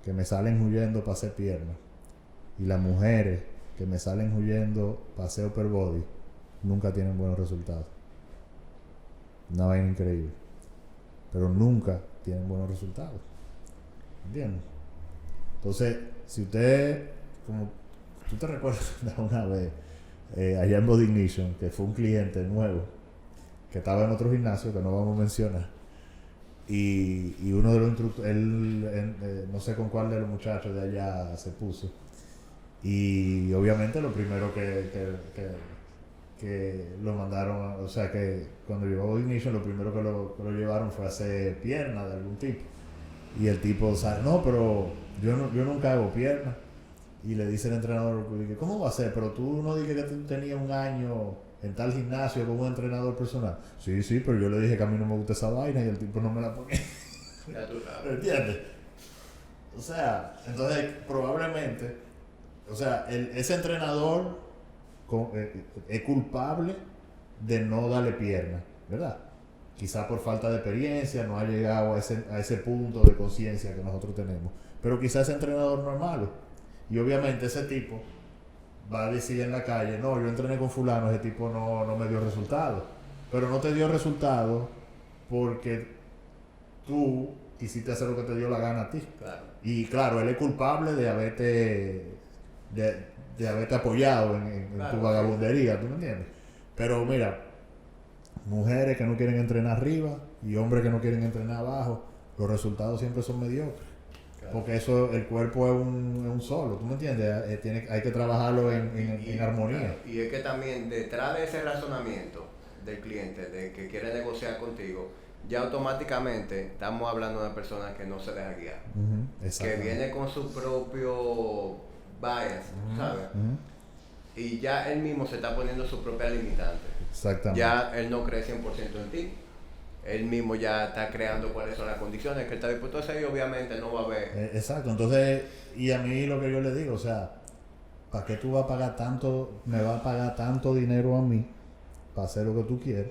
B: que me salen huyendo para hacer piernas y las mujeres que me salen huyendo para hacer upper body nunca tienen buenos resultados. Una vaina increíble, pero nunca tienen buenos resultados. ¿Entiendes? Entonces, si usted, como tú te recuerdas de una vez allá en Body Ignition, que fue un cliente nuevo que estaba en otro gimnasio que no vamos a mencionar, y uno de los instructores, no sé con cuál de los muchachos de allá se puso, y obviamente lo primero que lo mandaron, o sea que cuando llegó a Body Ignition lo primero que lo llevaron fue a hacer piernas de algún tipo, y el tipo sabe, no, pero yo nunca hago piernas. Y le dice el entrenador, ¿cómo va a ser? Pero tú no dije que tú tenías un año en tal gimnasio como un entrenador personal. Sí, pero yo le dije que a mí no me gusta esa vaina y el tipo no me la ponía.
A: Ya tú sabes.
B: ¿Entiendes? O sea, entonces probablemente, o sea, ese entrenador es culpable de no darle pierna, ¿verdad? Quizá por falta de experiencia no ha llegado a ese punto de conciencia que nosotros tenemos. Pero quizá ese entrenador no es malo. Y obviamente ese tipo va a decir en la calle, no, yo entrené con fulano, ese tipo no me dio resultado. Pero no te dio resultado porque tú quisiste hacer lo que te dio la gana a ti.
A: Claro.
B: Y claro, él es culpable de haberte apoyado en
A: Claro,
B: tu vagabundería, ¿tú me entiendes? Pero mira, mujeres que no quieren entrenar arriba y hombres que no quieren entrenar abajo, los resultados siempre son mediocres. Claro. Porque eso, el cuerpo es un solo, ¿tú me entiendes? Hay que trabajarlo en armonía.
A: Claro. Y es que también detrás de ese razonamiento del cliente, de que quiere negociar contigo, ya automáticamente estamos hablando de una persona que no se deja guiar. Que viene con su propio bias, ¿sabes? Y ya él mismo se está poniendo su propia limitante.
B: Exactamente.
A: Ya él no cree 100% en ti. Él mismo ya está creando cuáles son las condiciones que él está dispuesto a hacer y obviamente no va a haber...
B: Exacto, entonces, y a mí lo que yo le digo, o sea, ¿para qué tú vas a pagar tanto, me vas a pagar tanto dinero a mí para hacer lo que tú quieres?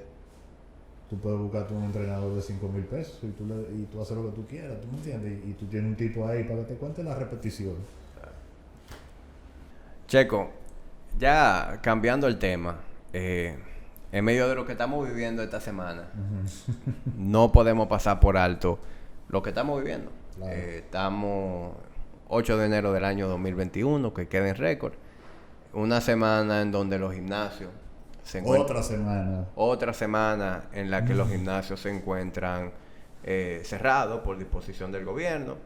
B: Tú puedes buscarte un entrenador de 5,000 pesos y tú haces lo que tú quieras, ¿tú me entiendes? Y tú tienes un tipo ahí para que te cuente las repeticiones.
A: Checo, ya cambiando el tema, en medio de lo que estamos viviendo esta semana, no podemos pasar por alto lo que estamos viviendo. Claro. Estamos 8 de enero del año 2021, que queda en récord. Una semana en donde los gimnasios se encuentran... Otra semana en la que los gimnasios se encuentran cerrados por disposición del gobierno.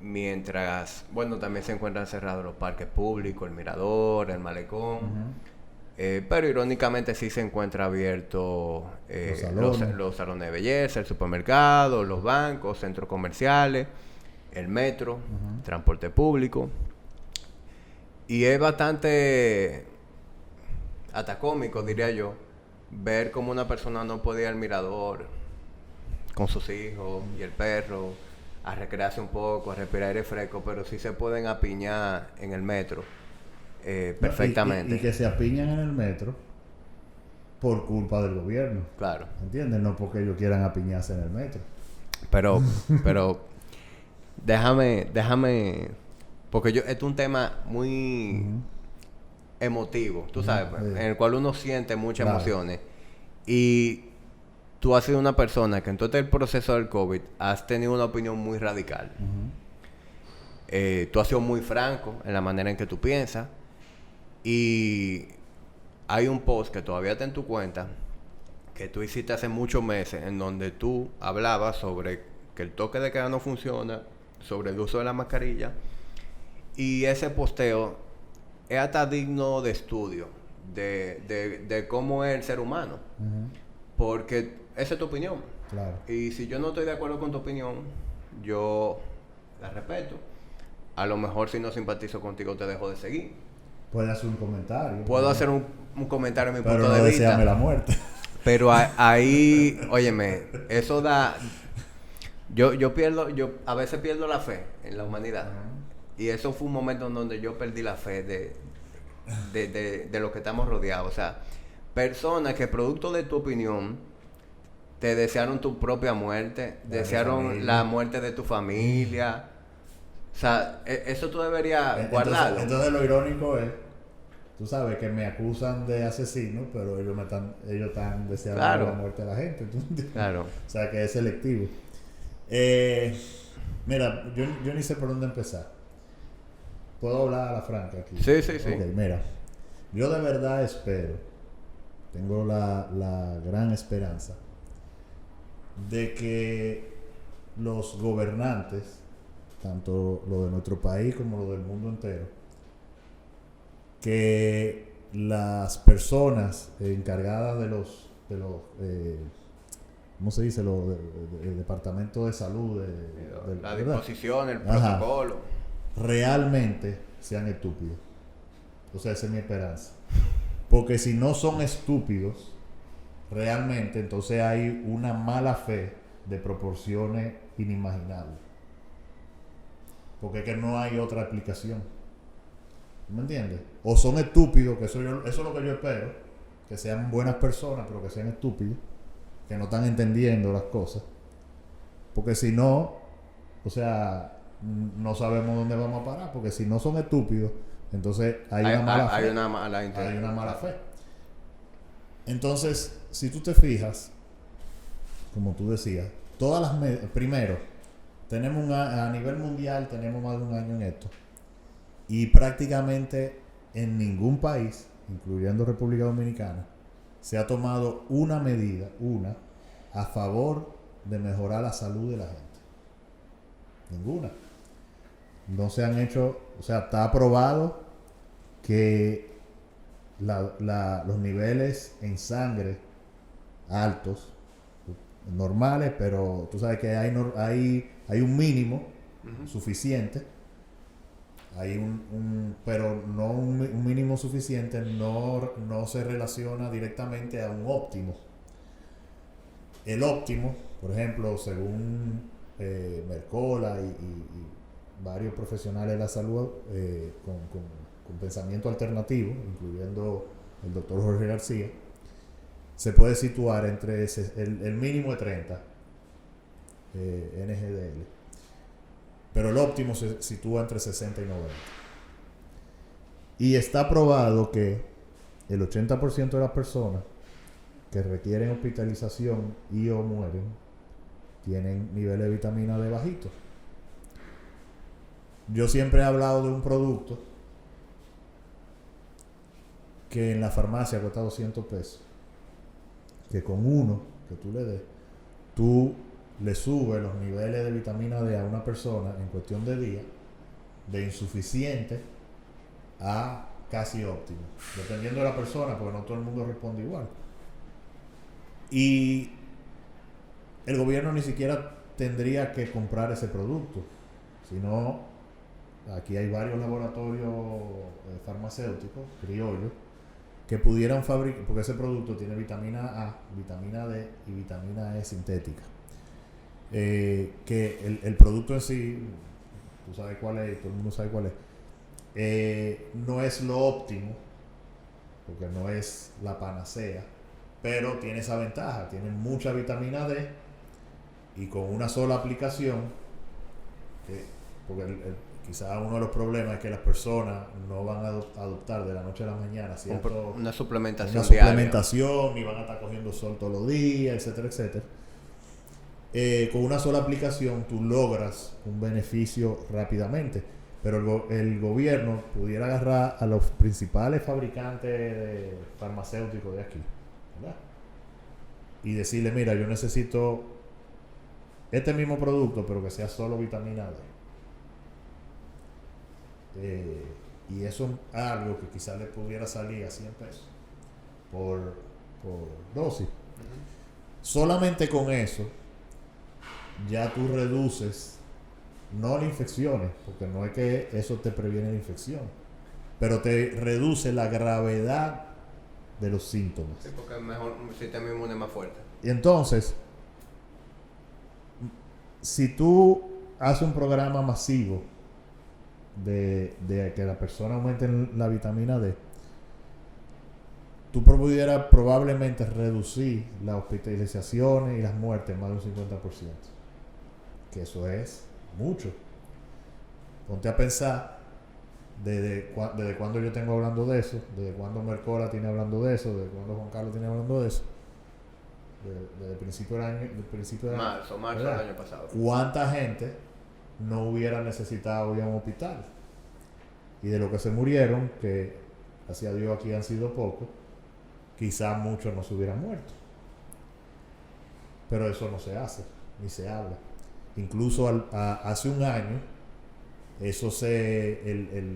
A: Mientras, bueno, también se encuentran cerrados los parques públicos, el Mirador, el Malecón. Pero irónicamente sí se encuentra abierto los salones de belleza, el supermercado, los bancos, centros comerciales, el metro, transporte público. Y es bastante hasta cómico, diría yo, ver cómo una persona no puede ir al mirador con sus hijos y el perro a recrearse un poco, a respirar aire fresco, pero sí se pueden apiñar en el metro. Perfectamente.
B: Y que se apiñan en el metro por culpa del gobierno.
A: Claro.
B: ¿Entiendes? No porque ellos quieran apiñarse en el metro.
A: Pero déjame, porque esto es un tema muy emotivo, tú sabes, en el cual uno siente muchas emociones. Y tú has sido una persona que en todo el proceso del COVID has tenido una opinión muy radical. Tú has sido muy franco en la manera en que tú piensas. Y hay un post que todavía está en tu cuenta que tú hiciste hace muchos meses, en donde tú hablabas sobre que el toque de queda no funciona, sobre el uso de la mascarilla, y ese posteo es hasta digno de estudio, de cómo es el ser humano, porque esa es tu opinión.
B: Claro.
A: Y si yo no estoy de acuerdo con tu opinión, yo la respeto. A lo mejor si no simpatizo contigo te dejo de seguir.
B: Puedes hacer un comentario.
A: Puedo hacer un comentario en mi
B: pero
A: punto
B: no
A: de vista.
B: deseame la muerte.
A: Pero ahí, óyeme, eso da... Yo a veces pierdo la fe en la humanidad. Y eso fue un momento en donde yo perdí la fe de lo que estamos rodeados. O sea, personas que producto de tu opinión te desearon tu propia muerte, desearon la muerte de tu familia. O sea, eso tú deberías guardarlo.
B: Entonces lo irónico es, tú sabes que me acusan de asesino, pero ellos están deseando la muerte de la gente.
A: Claro.
B: O sea que es selectivo. Mira, yo ni sé por dónde empezar. ¿Puedo hablar a la franca aquí?
A: Sí.
B: Ok, mira. Yo de verdad espero, tengo la gran esperanza de que los gobernantes, tanto lo de nuestro país como lo del mundo entero, que las personas encargadas de los ¿cómo se dice? El departamento de salud,
A: la disposición, el protocolo,
B: realmente sean estúpidos. O sea, esa es mi esperanza. Porque si no son estúpidos, realmente, entonces hay una mala fe de proporciones inimaginables. Porque es que no hay otra explicación. ¿Me entiendes? O son estúpidos, que eso es lo que yo espero, que sean buenas personas, pero que sean estúpidos, que no están entendiendo las cosas. Porque si no, o sea, no sabemos dónde vamos a parar. Porque si no son estúpidos, entonces hay una mala fe. Hay una mala fe. Entonces, si tú te fijas, como tú decías, primero, tenemos a nivel mundial, tenemos más de un año en esto. Y prácticamente en ningún país, incluyendo República Dominicana, se ha tomado una medida, a favor de mejorar la salud de la gente. Ninguna. No se han hecho, o sea, está aprobado que los niveles en sangre altos, normales, pero tú sabes que hay un mínimo suficiente. Hay pero no un mínimo suficiente no se relaciona directamente a un óptimo. El óptimo, por ejemplo, según Mercola y varios profesionales de la salud con pensamiento alternativo, incluyendo el doctor Jorge García, se puede situar entre el mínimo de 30 NGDL. Pero el óptimo se sitúa entre 60 y 90. Y está probado que el 80% de las personas que requieren hospitalización y o mueren tienen niveles de vitamina D bajitos. Yo siempre he hablado de un producto que en la farmacia cuesta 200 pesos. Que con uno que tú le des, tú le sube los niveles de vitamina D a una persona en cuestión de días, de insuficiente a casi óptimo, dependiendo de la persona, porque no todo el mundo responde igual. Y el gobierno ni siquiera tendría que comprar ese producto, sino aquí hay varios laboratorios farmacéuticos, criollos, que pudieran fabricar, porque ese producto tiene vitamina A, vitamina D y vitamina E sintética. Que el producto en sí, tú sabes cuál es, todo el mundo sabe cuál es, no es lo óptimo, porque no es la panacea, pero tiene esa ventaja, tiene mucha vitamina D y con una sola aplicación, porque quizás uno de los problemas es que las personas no van a adoptar de la noche a la mañana
A: una suplementación
B: y van a estar cogiendo sol todos los días, etcétera, etcétera. Con una sola aplicación tú logras un beneficio rápidamente, pero el gobierno pudiera agarrar a los principales fabricantes farmacéuticos de aquí, ¿verdad? y decirle, mira, yo necesito este mismo producto, pero que sea solo vitamina D. Y eso es algo que quizás le pudiera salir a 100 pesos por dosis. Solamente con eso ya tú reduces, no las infecciones, porque no es que eso te previene la infección, pero te reduce la gravedad de los síntomas.
A: Sí, porque es mejor, un sistema inmune más fuerte.
B: Y entonces, si tú haces un programa masivo de que la persona aumente la vitamina D, tú pudieras probablemente reducir las hospitalizaciones y las muertes más de un 50%. Que eso es mucho. Ponte a pensar desde cuando yo tengo hablando de eso, desde cuando Mercola tiene hablando de eso, desde cuando Juan Carlos tiene hablando de eso, desde el principio del año,
A: marzo del año pasado.
B: ¿Cuánta gente no hubiera necesitado ir a un hospital? Y de lo que se murieron, que gracias a Dios aquí han sido pocos, quizás muchos no se hubieran muerto. Pero eso no se hace, ni se habla. Incluso hace un año,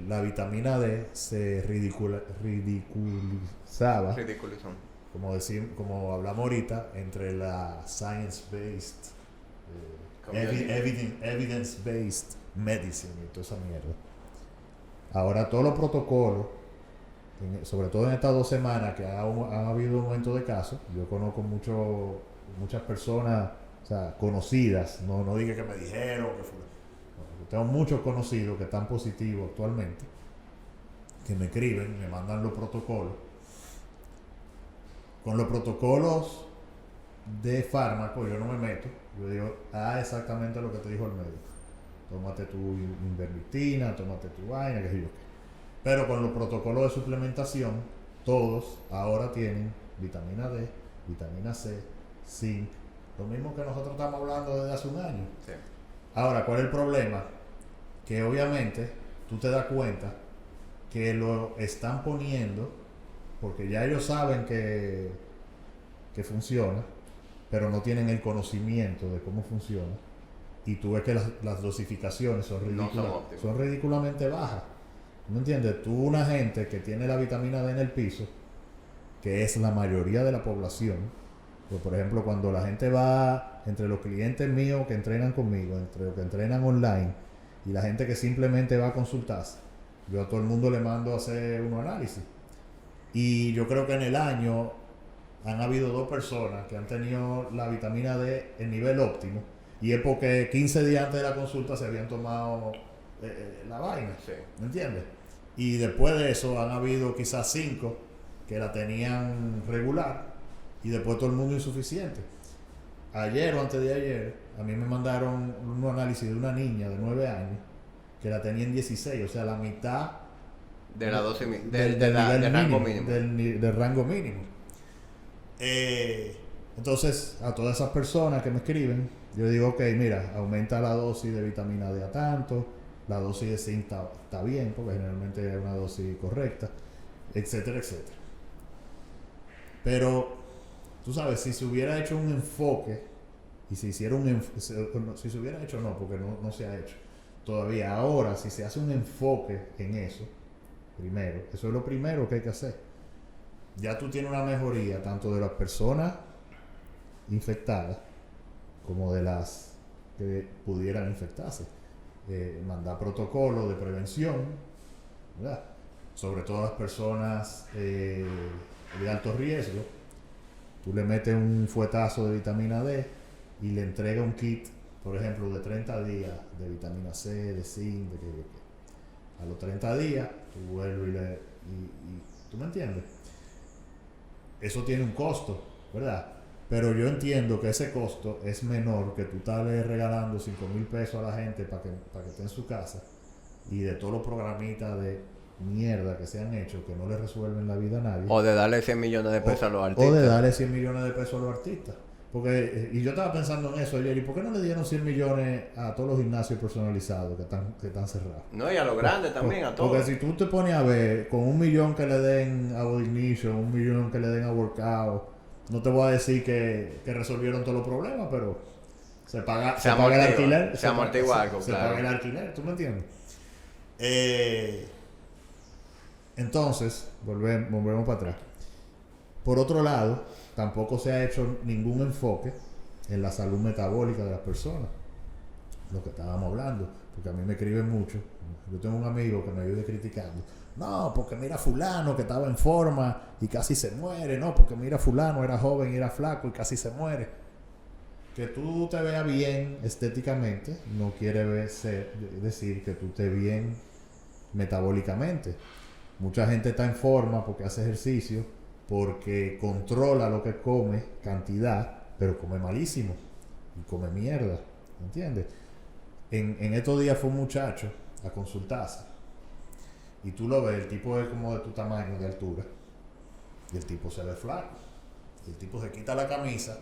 B: la vitamina D se ridiculizaba. Como hablamos ahorita, entre la science-based, evidence-based medicine y toda esa mierda. Ahora todos los protocolos, sobre todo en estas 2 semanas que ha habido un aumento de casos, yo conozco muchas personas, o sea, conocidas, no diga que me dijeron que fue. No, tengo muchos conocidos que están positivos actualmente, que me escriben, me mandan los protocolos. Con los protocolos de fármaco yo no me meto, yo digo, exactamente lo que te dijo el médico. Tómate tu ivermectina, tómate tu vaina, qué sé yo. Pero con los protocolos de suplementación, todos ahora tienen vitamina D, vitamina C, zinc, lo mismo que nosotros estamos hablando desde hace un año.
A: Sí.
B: Ahora, ¿cuál es el problema? Que obviamente tú te das cuenta que lo están poniendo porque ya ellos saben que funciona, pero no tienen el conocimiento de cómo funciona. Y tú ves que las dosificaciones son ridículamente bajas. ¿Me entiendes? Tú, una gente que tiene la vitamina D en el piso, que es la mayoría de la población, pues por ejemplo, cuando la gente va entre los clientes míos que entrenan conmigo, entre los que entrenan online, y la gente que simplemente va a consultarse, yo a todo el mundo le mando a hacer un análisis. Y yo creo que en el año han habido 2 personas que han tenido la vitamina D en nivel óptimo, y es porque 15 días antes de la consulta se habían tomado la vaina.
A: Sí.
B: ¿Me entiendes? Y después de eso han habido quizás 5 que la tenían regular, y después todo el mundo insuficiente. Ayer o antes de ayer, a mí me mandaron un análisis de una niña de 9 años que la tenía en 16, o sea, la mitad
A: de la dosis del rango mínimo.
B: Del rango mínimo. Entonces, a todas esas personas que me escriben, yo digo, ok, mira, aumenta la dosis de vitamina D a tanto, la dosis de zinc está bien, porque generalmente es una dosis correcta, etcétera, etcétera. Pero, tú sabes, si se hubiera hecho un enfoque, y si hiciera si se hubiera hecho, no, porque no se ha hecho todavía. Ahora, si se hace un enfoque en eso, primero, eso es lo primero que hay que hacer. Ya tú tienes una mejoría tanto de las personas infectadas como de las que pudieran infectarse. Mandar protocolos de prevención, ¿verdad? Sobre todo las personas de alto riesgo. Tú le metes un fuetazo de vitamina D y le entrega un kit, por ejemplo, de 30 días de vitamina C, de zinc, a los 30 días tú vuelves y ¿tú me entiendes? Eso tiene un costo, ¿verdad? Pero yo entiendo que ese costo es menor que tú estarle regalando 5,000 pesos a la gente para que esté en su casa, y de todos los programitas de mierda que se han hecho que no le resuelven la vida a nadie.
A: O de darle 100 millones de pesos a los artistas.
B: O de darle 100 millones de pesos a los artistas. Porque, y yo estaba pensando en eso ayer, ¿y por qué no le dieron 100 millones a todos los gimnasios personalizados que están cerrados?
A: No, y a los grandes también, a todos.
B: Porque si tú te pones a ver, con 1 millón que le den a Body Ignition, 1 millón que le den a Workout, no te voy a decir que resolvieron todos los problemas, pero se paga el
A: amortigua,
B: alquiler.
A: se amortigua algo,
B: se
A: claro.
B: paga el alquiler, ¿tú me entiendes? Entonces, volvemos para atrás. Por otro lado, tampoco se ha hecho ningún enfoque en la salud metabólica de las personas. Lo que estábamos hablando, porque a mí me escriben mucho. Yo tengo un amigo que me vive criticando. No, porque mira fulano que estaba en forma y casi se muere. No, porque mira fulano era joven y era flaco y casi se muere. Que tú te veas bien estéticamente no quiere decir que tú estés bien metabólicamente. Mucha gente está en forma porque hace ejercicio, porque controla lo que come, cantidad, pero come malísimo y come mierda, ¿entiendes? En estos días fue un muchacho a consultarse y tú lo ves, el tipo es como de tu tamaño de altura y el tipo se ve flaco, el tipo se quita la camisa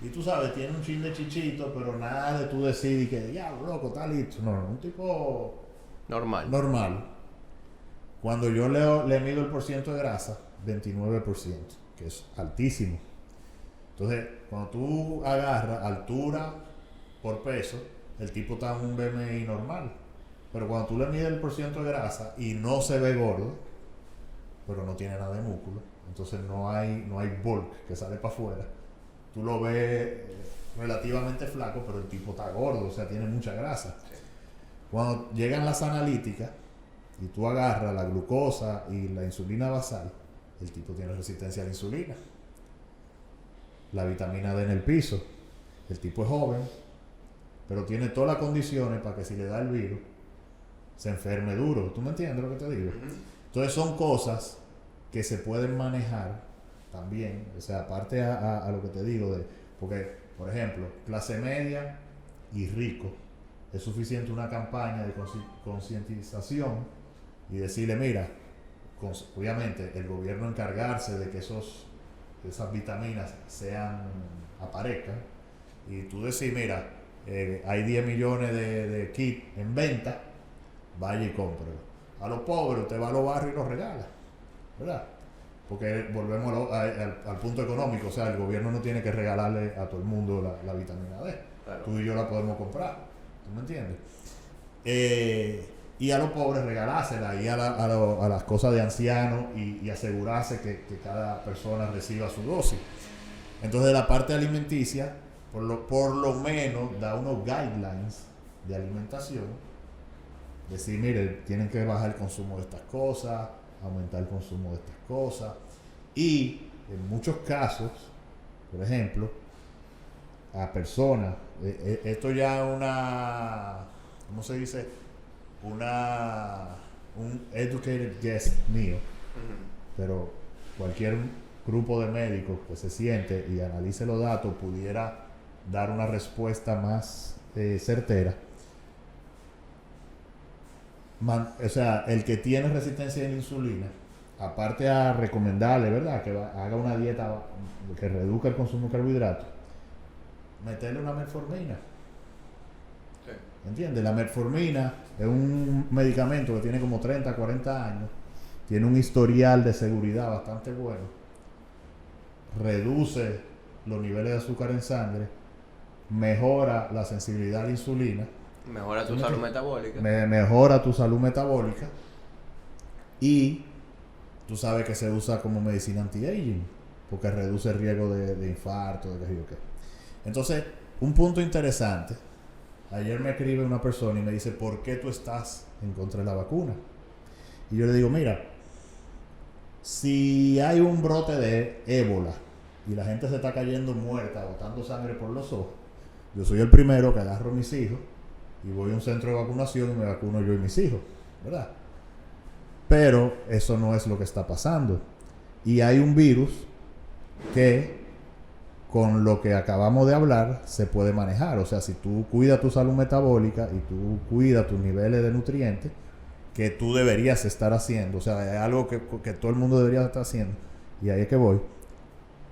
B: y tú sabes, tiene un chin de chichito, pero nada de tú decir que ya loco, está listo. No, un tipo normal. Cuando yo le mido el porciento de grasa, 29%, que es altísimo. Entonces, cuando tú agarras altura por peso, el tipo está en un BMI normal. Pero cuando tú le mides el porciento de grasa y no se ve gordo, pero no tiene nada de músculo, entonces no hay bulk que sale para afuera. Tú lo ves relativamente flaco, pero el tipo está gordo, o sea, tiene mucha grasa. Sí. Cuando llegan las analíticas y tú agarras la glucosa y la insulina basal, el tipo tiene resistencia a la insulina. La vitamina D en el piso. El tipo es joven, pero tiene todas las condiciones para que si le da el virus, se enferme duro. ¿Tú me entiendes lo que te digo? Uh-huh. Entonces son cosas que se pueden manejar también, o sea, aparte a lo que te digo, porque, por ejemplo, clase media y rico, es suficiente una campaña de concientización y decirle, mira, obviamente el gobierno encargarse de que esas vitaminas aparezcan, y tú decir, mira, hay 10 millones de kits en venta, vaya y cómpralo. A los pobres usted va a los barrios y los regala, ¿verdad? Porque volvemos al punto económico, o sea, el gobierno no tiene que regalarle a todo el mundo la vitamina D. Claro. Tú y yo la podemos comprar, ¿tú me entiendes? Y a los pobres regalársela, y a las cosas de ancianos y asegurarse que cada persona reciba su dosis. Entonces la parte alimenticia, por lo menos, da unos guidelines de alimentación. Decir, mire, tienen que bajar el consumo de estas cosas, aumentar el consumo de estas cosas, y en muchos casos, por ejemplo, a personas, esto ya es ¿cómo se dice? Un educated guess mío, pero cualquier grupo de médicos que se siente y analice los datos pudiera dar una respuesta más certera. O sea, el que tiene resistencia a la insulina, aparte a recomendarle, ¿verdad?, que haga una dieta que reduzca el consumo de carbohidratos, meterle una metformina. Sí. ¿Entiendes? La metformina es un medicamento que tiene como 30, 40 años, tiene un historial de seguridad bastante bueno, reduce los niveles de azúcar en sangre, mejora la sensibilidad a la insulina,
A: mejora tu salud metabólica.
B: Mejora tu salud metabólica. Y tú sabes que se usa como medicina anti-aging, porque reduce el riesgo de infarto, de qué. Entonces, un punto interesante. Ayer me escribe una persona y me dice, ¿por qué tú estás en contra de la vacuna? Y yo le digo, mira, si hay un brote de ébola y la gente se está cayendo muerta, botando sangre por los ojos, yo soy el primero que agarro a mis hijos y voy a un centro de vacunación y me vacuno yo y mis hijos, ¿verdad? Pero eso no es lo que está pasando. Y hay un virus que, con lo que acabamos de hablar, se puede manejar. O sea, si tú cuidas tu salud metabólica y tú cuidas tus niveles de nutrientes, que tú deberías estar haciendo, o sea, es algo que todo el mundo debería estar haciendo, y ahí es que voy,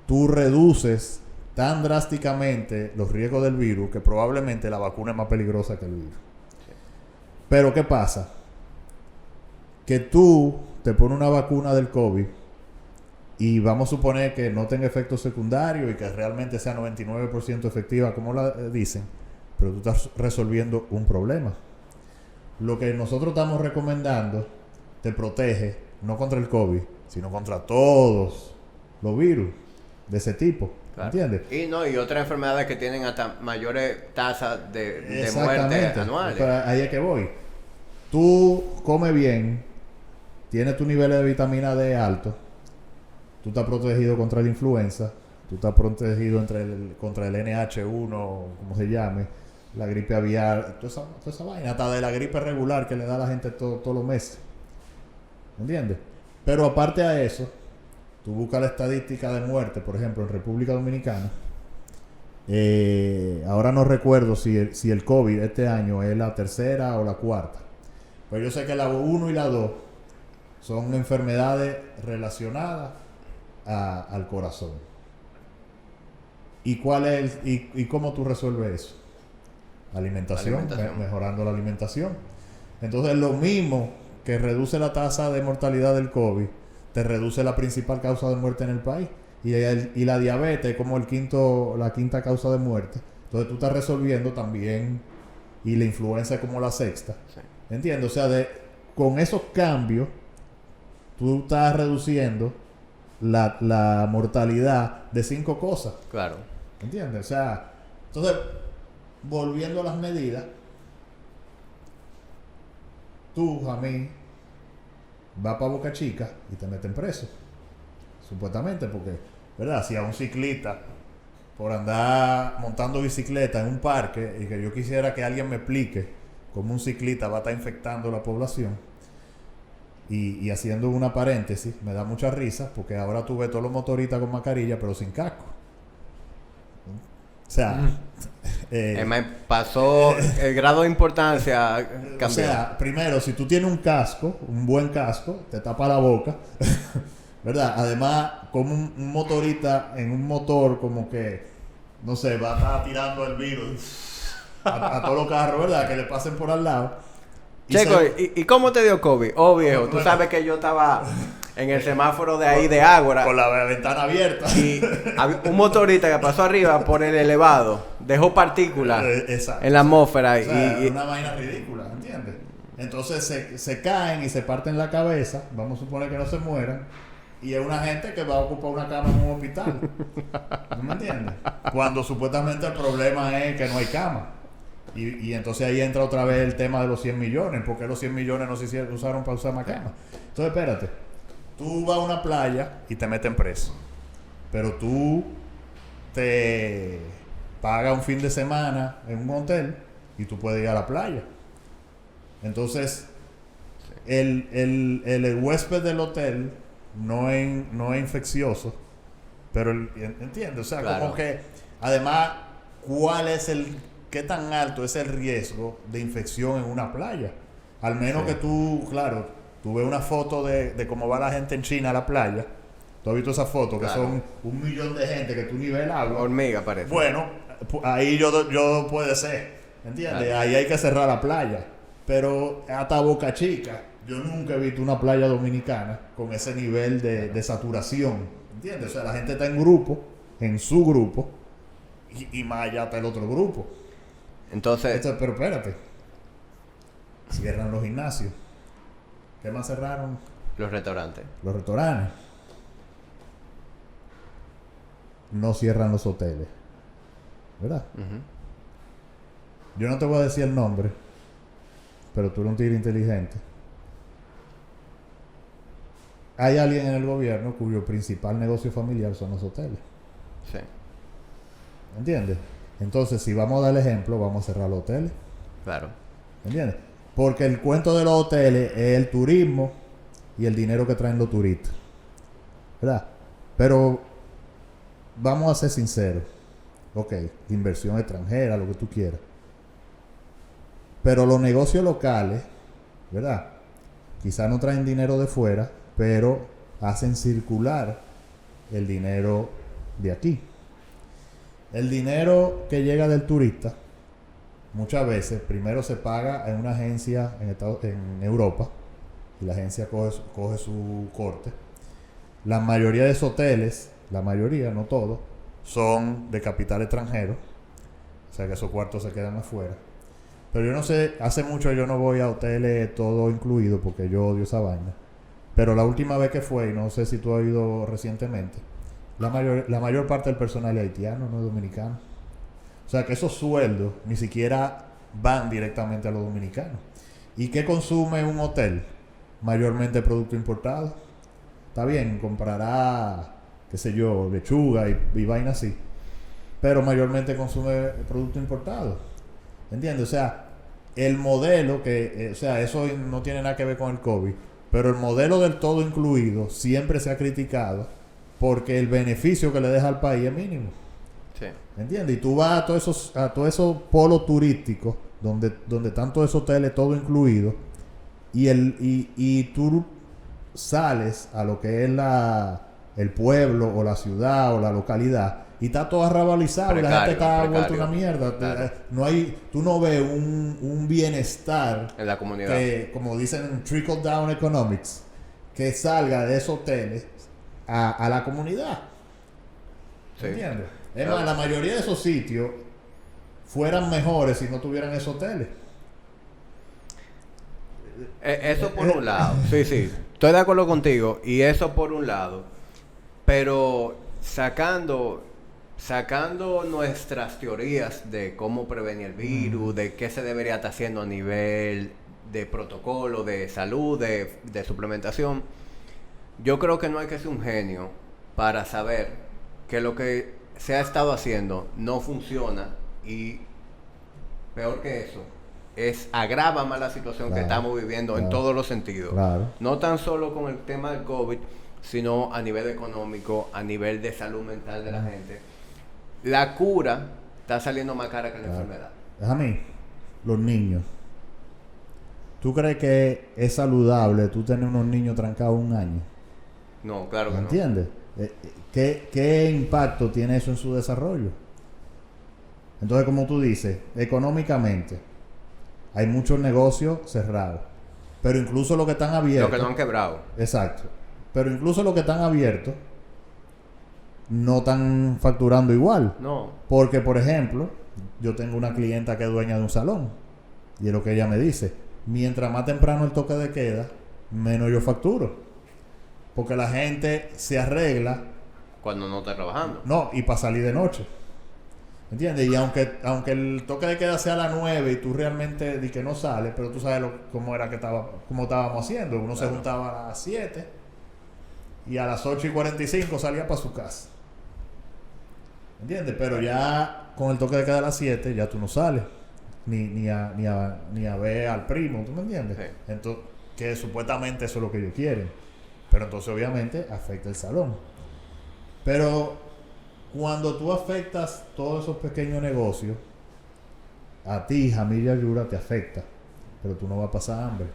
B: tú reduces tan drásticamente los riesgos del virus que probablemente la vacuna es más peligrosa que el virus. Sí. Pero ¿qué pasa? Que tú te pones una vacuna del COVID y vamos a suponer que no tenga efectos secundarios y que realmente sea 99% efectiva, como la dicen, pero tú estás resolviendo un problema. Lo que nosotros estamos recomendando te protege no contra el COVID, sino contra todos los virus de ese tipo. Claro. ¿Entiendes?
A: Y otras enfermedades que tienen hasta mayores tasas de muerte anuales.
B: Pero ahí es que voy. Tú comes bien, tienes tu nivel de vitamina D alto, tú estás protegido contra la influenza, tú estás protegido contra el NH1, como se llame, la gripe aviar, toda esa vaina, hasta de la gripe regular que le da a la gente todos los meses. ¿Entiendes? Pero aparte a eso, tú buscas la estadística de muerte, por ejemplo, en República Dominicana. Ahora no recuerdo si el COVID este año es la tercera o la cuarta. Pero yo sé que la 1 y la 2 son enfermedades relacionadas al corazón. ¿Y cuál es y cómo tú resuelves eso? Alimentación. Mejorando la alimentación. Entonces, lo mismo que reduce la tasa de mortalidad del COVID, te reduce la principal causa de muerte en el país. Y la diabetes como la quinta causa de muerte. Entonces tú estás resolviendo también, y la influenza como la sexta. Sí. ¿Entiendes? O sea, con esos cambios, tú estás reduciendo la mortalidad de 5 cosas.
A: Claro.
B: ¿Entiendes? O sea, entonces, volviendo a las medidas, tú, Jamín, vas para Boca Chica y te meten preso. Supuestamente, porque, ¿verdad? Si a un ciclista, por andar montando bicicleta en un parque, y que yo quisiera que alguien me explique cómo un ciclista va a estar infectando la población, y haciendo una paréntesis, me da mucha risa, porque ahora tú ves todos los motoristas con mascarilla, pero sin casco. O sea...
A: pasó el grado de importancia cambió.
B: O sea, primero, si tú tienes un casco, un buen casco, te tapa la boca, ¿verdad? Además, como un motorista en un motor, como que, no sé, va a estar tirando el virus a todos los carros, ¿verdad? Que le pasen por al lado.
A: Checo, ¿y cómo te dio COVID? Oh, viejo, tú sabes que yo estaba en el semáforo de ahí de Ágora.
B: Con la ventana abierta.
A: Y un motorista que pasó arriba por el elevado dejó partículas en la atmósfera.
B: O sea, una vaina ridícula, ¿entiendes? Entonces se caen y se parten la cabeza. Vamos a suponer que no se mueran. Y es una gente que va a ocupar una cama en un hospital. ¿No me entiendes? Cuando supuestamente el problema es que no hay cama. Y entonces ahí entra otra vez el tema de los 100 millones. ¿Por qué los 100 millones no se usaron para usar más cama? Entonces, espérate. Tú vas a una playa y te meten preso. Pero tú te pagas un fin de semana en un hotel y tú puedes ir a la playa. Entonces, el huésped del hotel no es infeccioso, pero ¿entiendes? O sea, claro. Como que, además, ¿qué tan alto es el riesgo de infección en una playa? Al menos que tú, claro, tú ves una foto de cómo va la gente en China a la playa. ¿Tú has visto esa foto? Claro. Que son 1 millón de gente que tú ni ves el agua.
A: Hormiga parece.
B: Bueno, ahí yo puede ser, ¿entiendes? Claro. Ahí hay que cerrar la playa. Pero hasta Boca Chica, yo nunca he visto una playa dominicana con ese nivel de saturación, ¿entiendes? O sea, la gente está en grupo, en su grupo, y más allá está el otro grupo.
A: Entonces...
B: Pero espérate. Cierran los gimnasios. ¿Qué más cerraron?
A: Los restaurantes.
B: Los restaurantes. No cierran los hoteles. ¿Verdad? Uh-huh. Yo no te voy a decir el nombre, pero tú eres un tigre inteligente. Hay alguien en el gobierno cuyo principal negocio familiar son los hoteles.
A: Sí.
B: ¿Entiendes? Entonces, si vamos a dar el ejemplo, vamos a cerrar los hoteles.
A: Claro.
B: ¿Entiendes? Porque el cuento de los hoteles es el turismo y el dinero que traen los turistas. ¿Verdad? Pero vamos a ser sinceros. Ok, inversión extranjera, lo que tú quieras. Pero los negocios locales, ¿verdad? Quizás no traen dinero de fuera, pero hacen circular el dinero de aquí. El dinero que llega del turista, muchas veces, primero se paga en una agencia en Europa, y la agencia coge su corte. La mayoría de esos hoteles, la mayoría, no todos, son de capital extranjero. O sea que esos cuartos se quedan afuera. Pero yo no sé, hace mucho yo no voy a hoteles todo incluido porque yo odio esa vaina. Pero la última vez que fue, y no sé si tú has ido recientemente, la mayor parte del personal es haitiano, no es dominicano. O sea que esos sueldos ni siquiera van directamente a los dominicanos. ¿Y qué consume un hotel? Mayormente producto importado. Está bien, comprará, qué sé yo, lechuga y vaina así. Pero mayormente consume producto importado. ¿Entiendes? O sea, el modelo que, o sea, eso no tiene nada que ver con el COVID, pero el modelo del todo incluido siempre se ha criticado porque el beneficio que le deja al país es mínimo.
A: Sí.
B: ¿Entiendes? Y tú vas a todos esos polos turísticos donde están todos esos hoteles todo incluido y tú sales a lo que es el pueblo o la ciudad o la localidad y está todo arrabalizado, la gente está vuelta una mierda. Claro. Tú no ves un bienestar
A: en la comunidad,
B: que, como dicen, trickle down economics, que salga de esos hoteles a la comunidad. Sí. ¿Entiendes? Es más, la mayoría de esos sitios fueran mejores si no tuvieran esos hoteles.
A: Eso por un lado. Sí, estoy de acuerdo contigo. Y eso por un lado. Pero sacando nuestras teorías de cómo prevenir el virus, de qué se debería estar haciendo a nivel de protocolo, de salud, de suplementación, yo creo que no hay que ser un genio para saber que lo que se ha estado haciendo no funciona y peor que eso, agrava más la situación que estamos viviendo en todos los sentidos. No tan solo con el tema del COVID, sino a nivel económico, a nivel de salud mental de la gente. La cura está saliendo más cara que la enfermedad.
B: Déjame, los niños. ¿Tú crees que es saludable tú tener unos niños trancados un año?
A: No, claro que no.
B: ¿Entiendes? ¿Qué impacto tiene eso en su desarrollo? Entonces, como tú dices, económicamente hay muchos negocios cerrados, pero incluso los que están abiertos,
A: los que no han quebrado.
B: Exacto. Pero incluso los que están abiertos no están facturando igual.
A: No.
B: Porque, por ejemplo, yo tengo una clienta que es dueña de un salón y es lo que ella me dice: mientras más temprano el toque de queda, menos yo facturo. Porque la gente se arregla
A: cuando no está trabajando.
B: No, y para salir de noche. ¿Entiendes? Y aunque el toque de queda sea a las 9 y tú realmente di que no sales, pero tú sabes cómo estábamos haciendo. Uno se juntaba a las 7 y a las 8:45 salía para su casa. ¿Entiendes? Pero ya con el toque de queda a las 7 ya tú no sales. Ni a ver al primo, ¿tú me entiendes?
A: Sí.
B: Entonces, que supuestamente eso es lo que ellos quieren. Pero entonces obviamente afecta el salón. Pero cuando tú afectas todos esos pequeños negocios, a ti, Jamila Yura, te afecta, pero tú no vas a pasar hambre.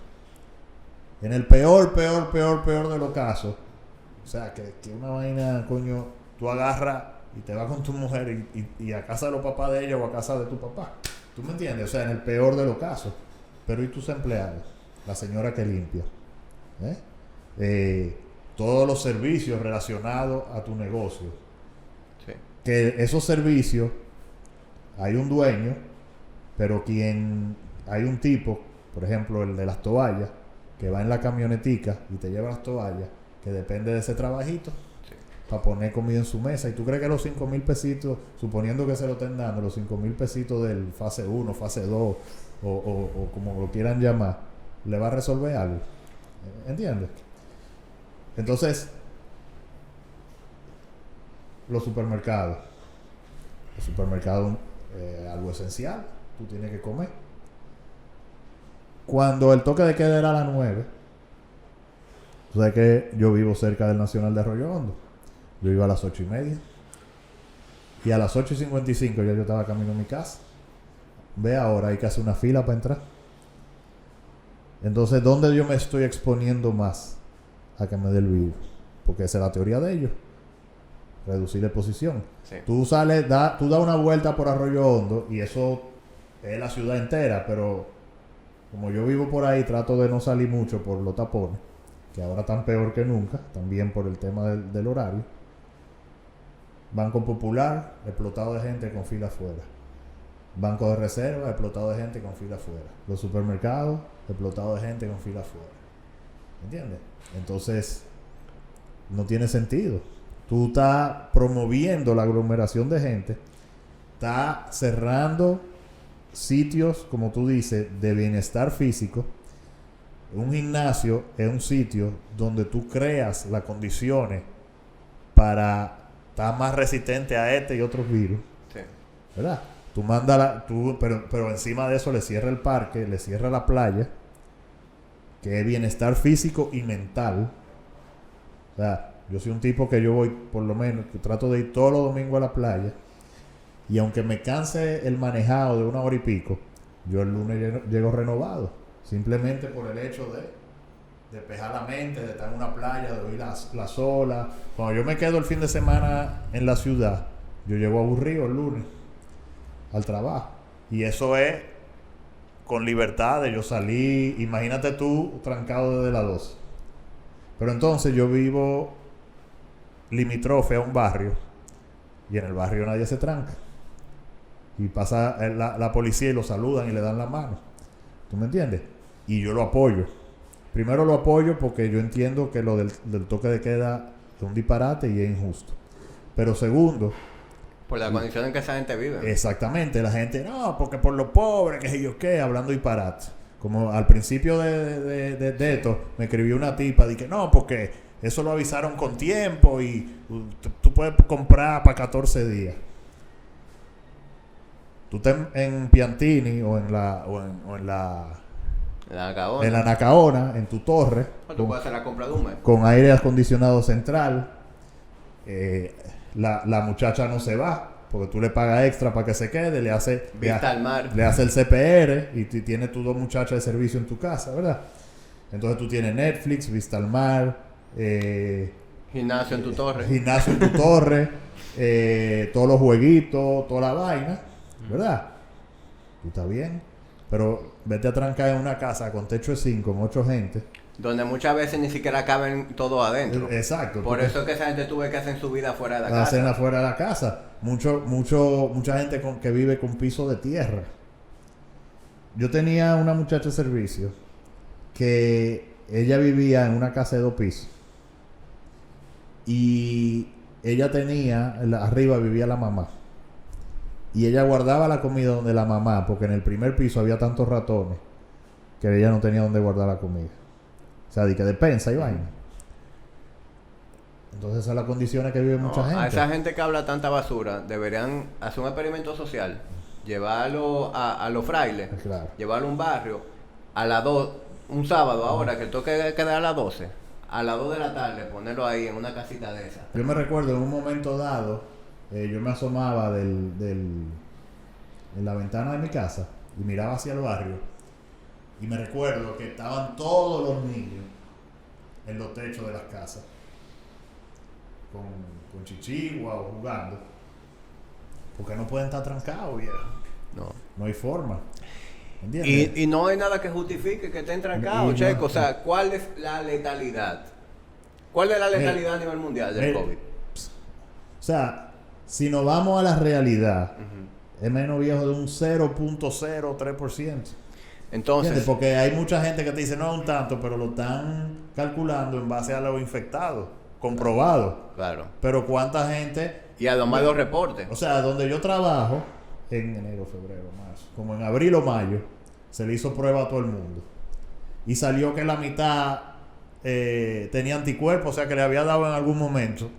B: En el peor de los casos, o sea, que una vaina, coño, tú agarras y te vas con tu mujer y a casa de los papás de ella o a casa de tu papá. ¿Tú me entiendes? O sea, en el peor de los casos. Pero ¿y tus empleados? La señora que limpia. Todos los servicios relacionados a tu negocio.
A: Sí.
B: Que esos servicios, hay un dueño, pero hay un tipo, por ejemplo, el de las toallas, que va en la camionetica y te lleva las toallas, que depende de ese trabajito, para poner comida en su mesa. Y tú crees que los 5,000 pesitos, suponiendo que se lo estén dando, los 5,000 pesitos del fase 1, fase 2, o como lo quieran llamar, le va a resolver algo. ¿Entiendes? Entonces, los supermercados. El supermercado es algo esencial. Tú tienes que comer. Cuando el toque de queda era a las 9, tú sabes que yo vivo cerca del Nacional de Arroyo Hondo. Yo iba a las 8:30. Y a las 8:55 ya yo estaba camino a mi casa. Ve ahora, hay que hacer una fila para entrar. Entonces, ¿dónde yo me estoy exponiendo más a que me dé el virus? Porque esa es la teoría de ellos. Reducir la exposición.
A: Sí.
B: Tú das una vuelta por Arroyo Hondo y eso es la ciudad entera, pero como yo vivo por ahí, trato de no salir mucho por los tapones. que ahora están peor que nunca, también por el tema del horario. Banco Popular, explotado de gente con fila afuera. Banco de reserva, explotado de gente con fila afuera. Los supermercados, explotado de gente con fila afuera. ¿Entiendes? Entonces, no tiene sentido. Tú estás promoviendo la aglomeración de gente, estás cerrando sitios, como tú dices, de bienestar físico. Un gimnasio es un sitio donde tú creas las condiciones para estar más resistente a este y otros virus.
A: Sí.
B: ¿Verdad? Tú mandas pero encima de eso le cierra el parque, le cierra la playa, que es bienestar físico y mental. O sea, yo soy un tipo que yo voy, por lo menos, que trato de ir todos los domingos a la playa, y aunque me canse el manejado de 1 hora y pico, yo el lunes llego renovado, simplemente por el hecho de despejar la mente, de estar en una playa, de oír las olas. Cuando yo me quedo el fin de semana en la ciudad, yo llego aburrido el lunes al trabajo, y eso es con libertad de yo salir. Imagínate tú trancado desde las 12. Pero entonces yo vivo limítrofe a un barrio, y en el barrio nadie se tranca, y pasa la policía y lo saludan y le dan la mano. ¿Tú me entiendes? Y yo lo apoyo. Primero lo apoyo porque yo entiendo que lo del toque de queda es un disparate y es injusto. Pero segundo,
A: por la condición en que esa gente vive.
B: Exactamente, la gente, no, porque por lo pobre, que sé yo qué, hablando disparate. Como al principio de esto, me escribió una tipa, dije, no, porque eso lo avisaron con tiempo y tú puedes comprar para 14 días. Tú estás en Piantini o en la Nacaona, en tu torre,
A: tú puedes hacer la compra de un mes
B: con aire acondicionado central. La muchacha no se va porque tú le pagas extra para que se quede, le hace
A: vista al mar,
B: le hace el CPR, y tienes tus 2 muchachas de servicio en tu casa, ¿verdad? Entonces tú tienes Netflix, vista al mar,
A: gimnasio en tu torre,
B: todos los jueguitos, toda la vaina, ¿verdad? Tú estás bien, pero vete a trancar en una casa con techo de 5, con 8 gente,
A: donde muchas veces ni siquiera caben todos adentro.
B: Exacto.
A: Por eso es que esa gente tuve que hacer su vida fuera de la casa.
B: Hacen afuera de la casa. Mucha gente que vive con piso de tierra. Yo tenía una muchacha de servicio que ella vivía en una casa de 2 pisos. Y ella tenía, arriba vivía la mamá. Y ella guardaba la comida donde la mamá, porque en el primer piso había tantos ratones que ella no tenía donde guardar la comida. O sea, de que despensa y vaina. Entonces esas son las condiciones que vive mucha gente.
A: A esa gente que habla tanta basura deberían hacer un experimento social, llevarlo a los frailes,
B: claro,
A: llevarlo a un barrio a las 2, un sábado ahora que el toque queda a las 12, a las 2 de la tarde ponerlo ahí en una casita de esa.
B: Yo me recuerdo en un momento dado, yo me asomaba en la ventana de mi casa y miraba hacia el barrio. Y me recuerdo que estaban todos los niños en los techos de las casas, con chichigua o jugando, porque no pueden estar trancados, viejo. No hay forma. ¿Entiendes?
A: Y no hay nada que justifique que estén trancados, Checo. O sea, ¿cuál es la letalidad? ¿Cuál es la letalidad a nivel mundial del COVID?
B: O sea, si nos vamos a la realidad, es menos viejo de un 0.03%.
A: Entonces,
B: porque hay mucha gente que te dice no un tanto, pero lo están calculando en base a los infectados, comprobado.
A: Claro.
B: Pero cuánta gente,
A: y además los reportes.
B: O sea, donde yo trabajo, en enero, febrero, marzo, como en abril o mayo, se le hizo prueba a todo el mundo. Y salió que la mitad tenía anticuerpos, o sea que le había dado en algún momento.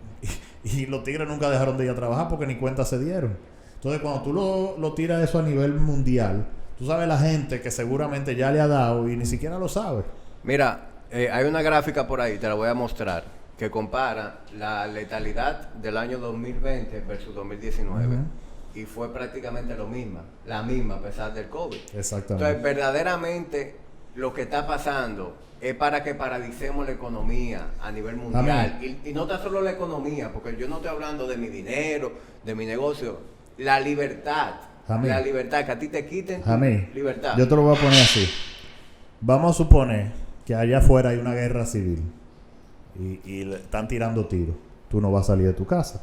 B: Y los tigres nunca dejaron de ir a trabajar porque ni cuenta se dieron. Entonces, cuando tú lo tiras eso a nivel mundial, tú sabes la gente que seguramente ya le ha dado y ni siquiera lo sabe.
A: Mira, hay una gráfica por ahí, te la voy a mostrar, que compara la letalidad del año 2020 versus 2019. Y fue prácticamente la misma a pesar del COVID.
B: Exactamente.
A: Entonces, verdaderamente, lo que está pasando es para que paralicemos la economía a nivel mundial. Y no tan solo la economía, porque yo no estoy hablando de mi dinero, de mi negocio. La libertad. La libertad, que a ti te quiten tu libertad.
B: Yo te lo voy a poner así. Vamos a suponer que allá afuera hay una guerra civil. y le están tirando tiros, tú no vas a salir de tu casa,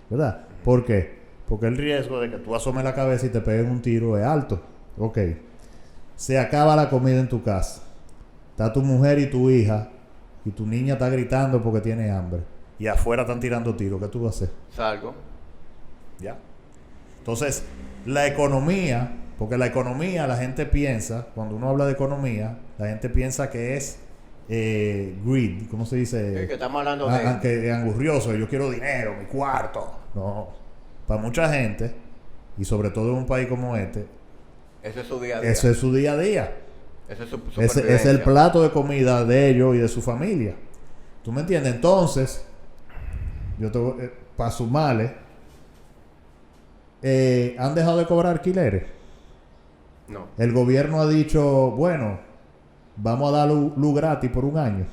B: ¿verdad? ¿Por qué? Porque el riesgo de que tú asomes la cabeza y te peguen un tiro es alto. Ok. Se acaba la comida en tu casa. Está tu mujer y tu hija y tu niña está gritando porque tiene hambre. Y afuera están tirando tiros. ¿Qué tú vas a hacer?
A: Salgo.
B: ¿Ya? Entonces, la economía, porque la economía, la gente piensa, cuando uno habla de economía, la gente piensa que es greed, ¿cómo se dice?
A: Sí, que estamos hablando de...
B: Que angurrioso, yo quiero dinero, mi cuarto. No. Para mucha gente, y sobre todo en un país como este,
A: ese es su día a día.
B: ese es su día a día.
A: Ese es su
B: Ese es el plato de comida de ellos y de su familia. ¿Tú me entiendes? Entonces, yo te para sumarle, ¿han dejado de cobrar alquileres?
A: No.
B: El gobierno ha dicho, bueno, vamos a dar luz gratis por un año.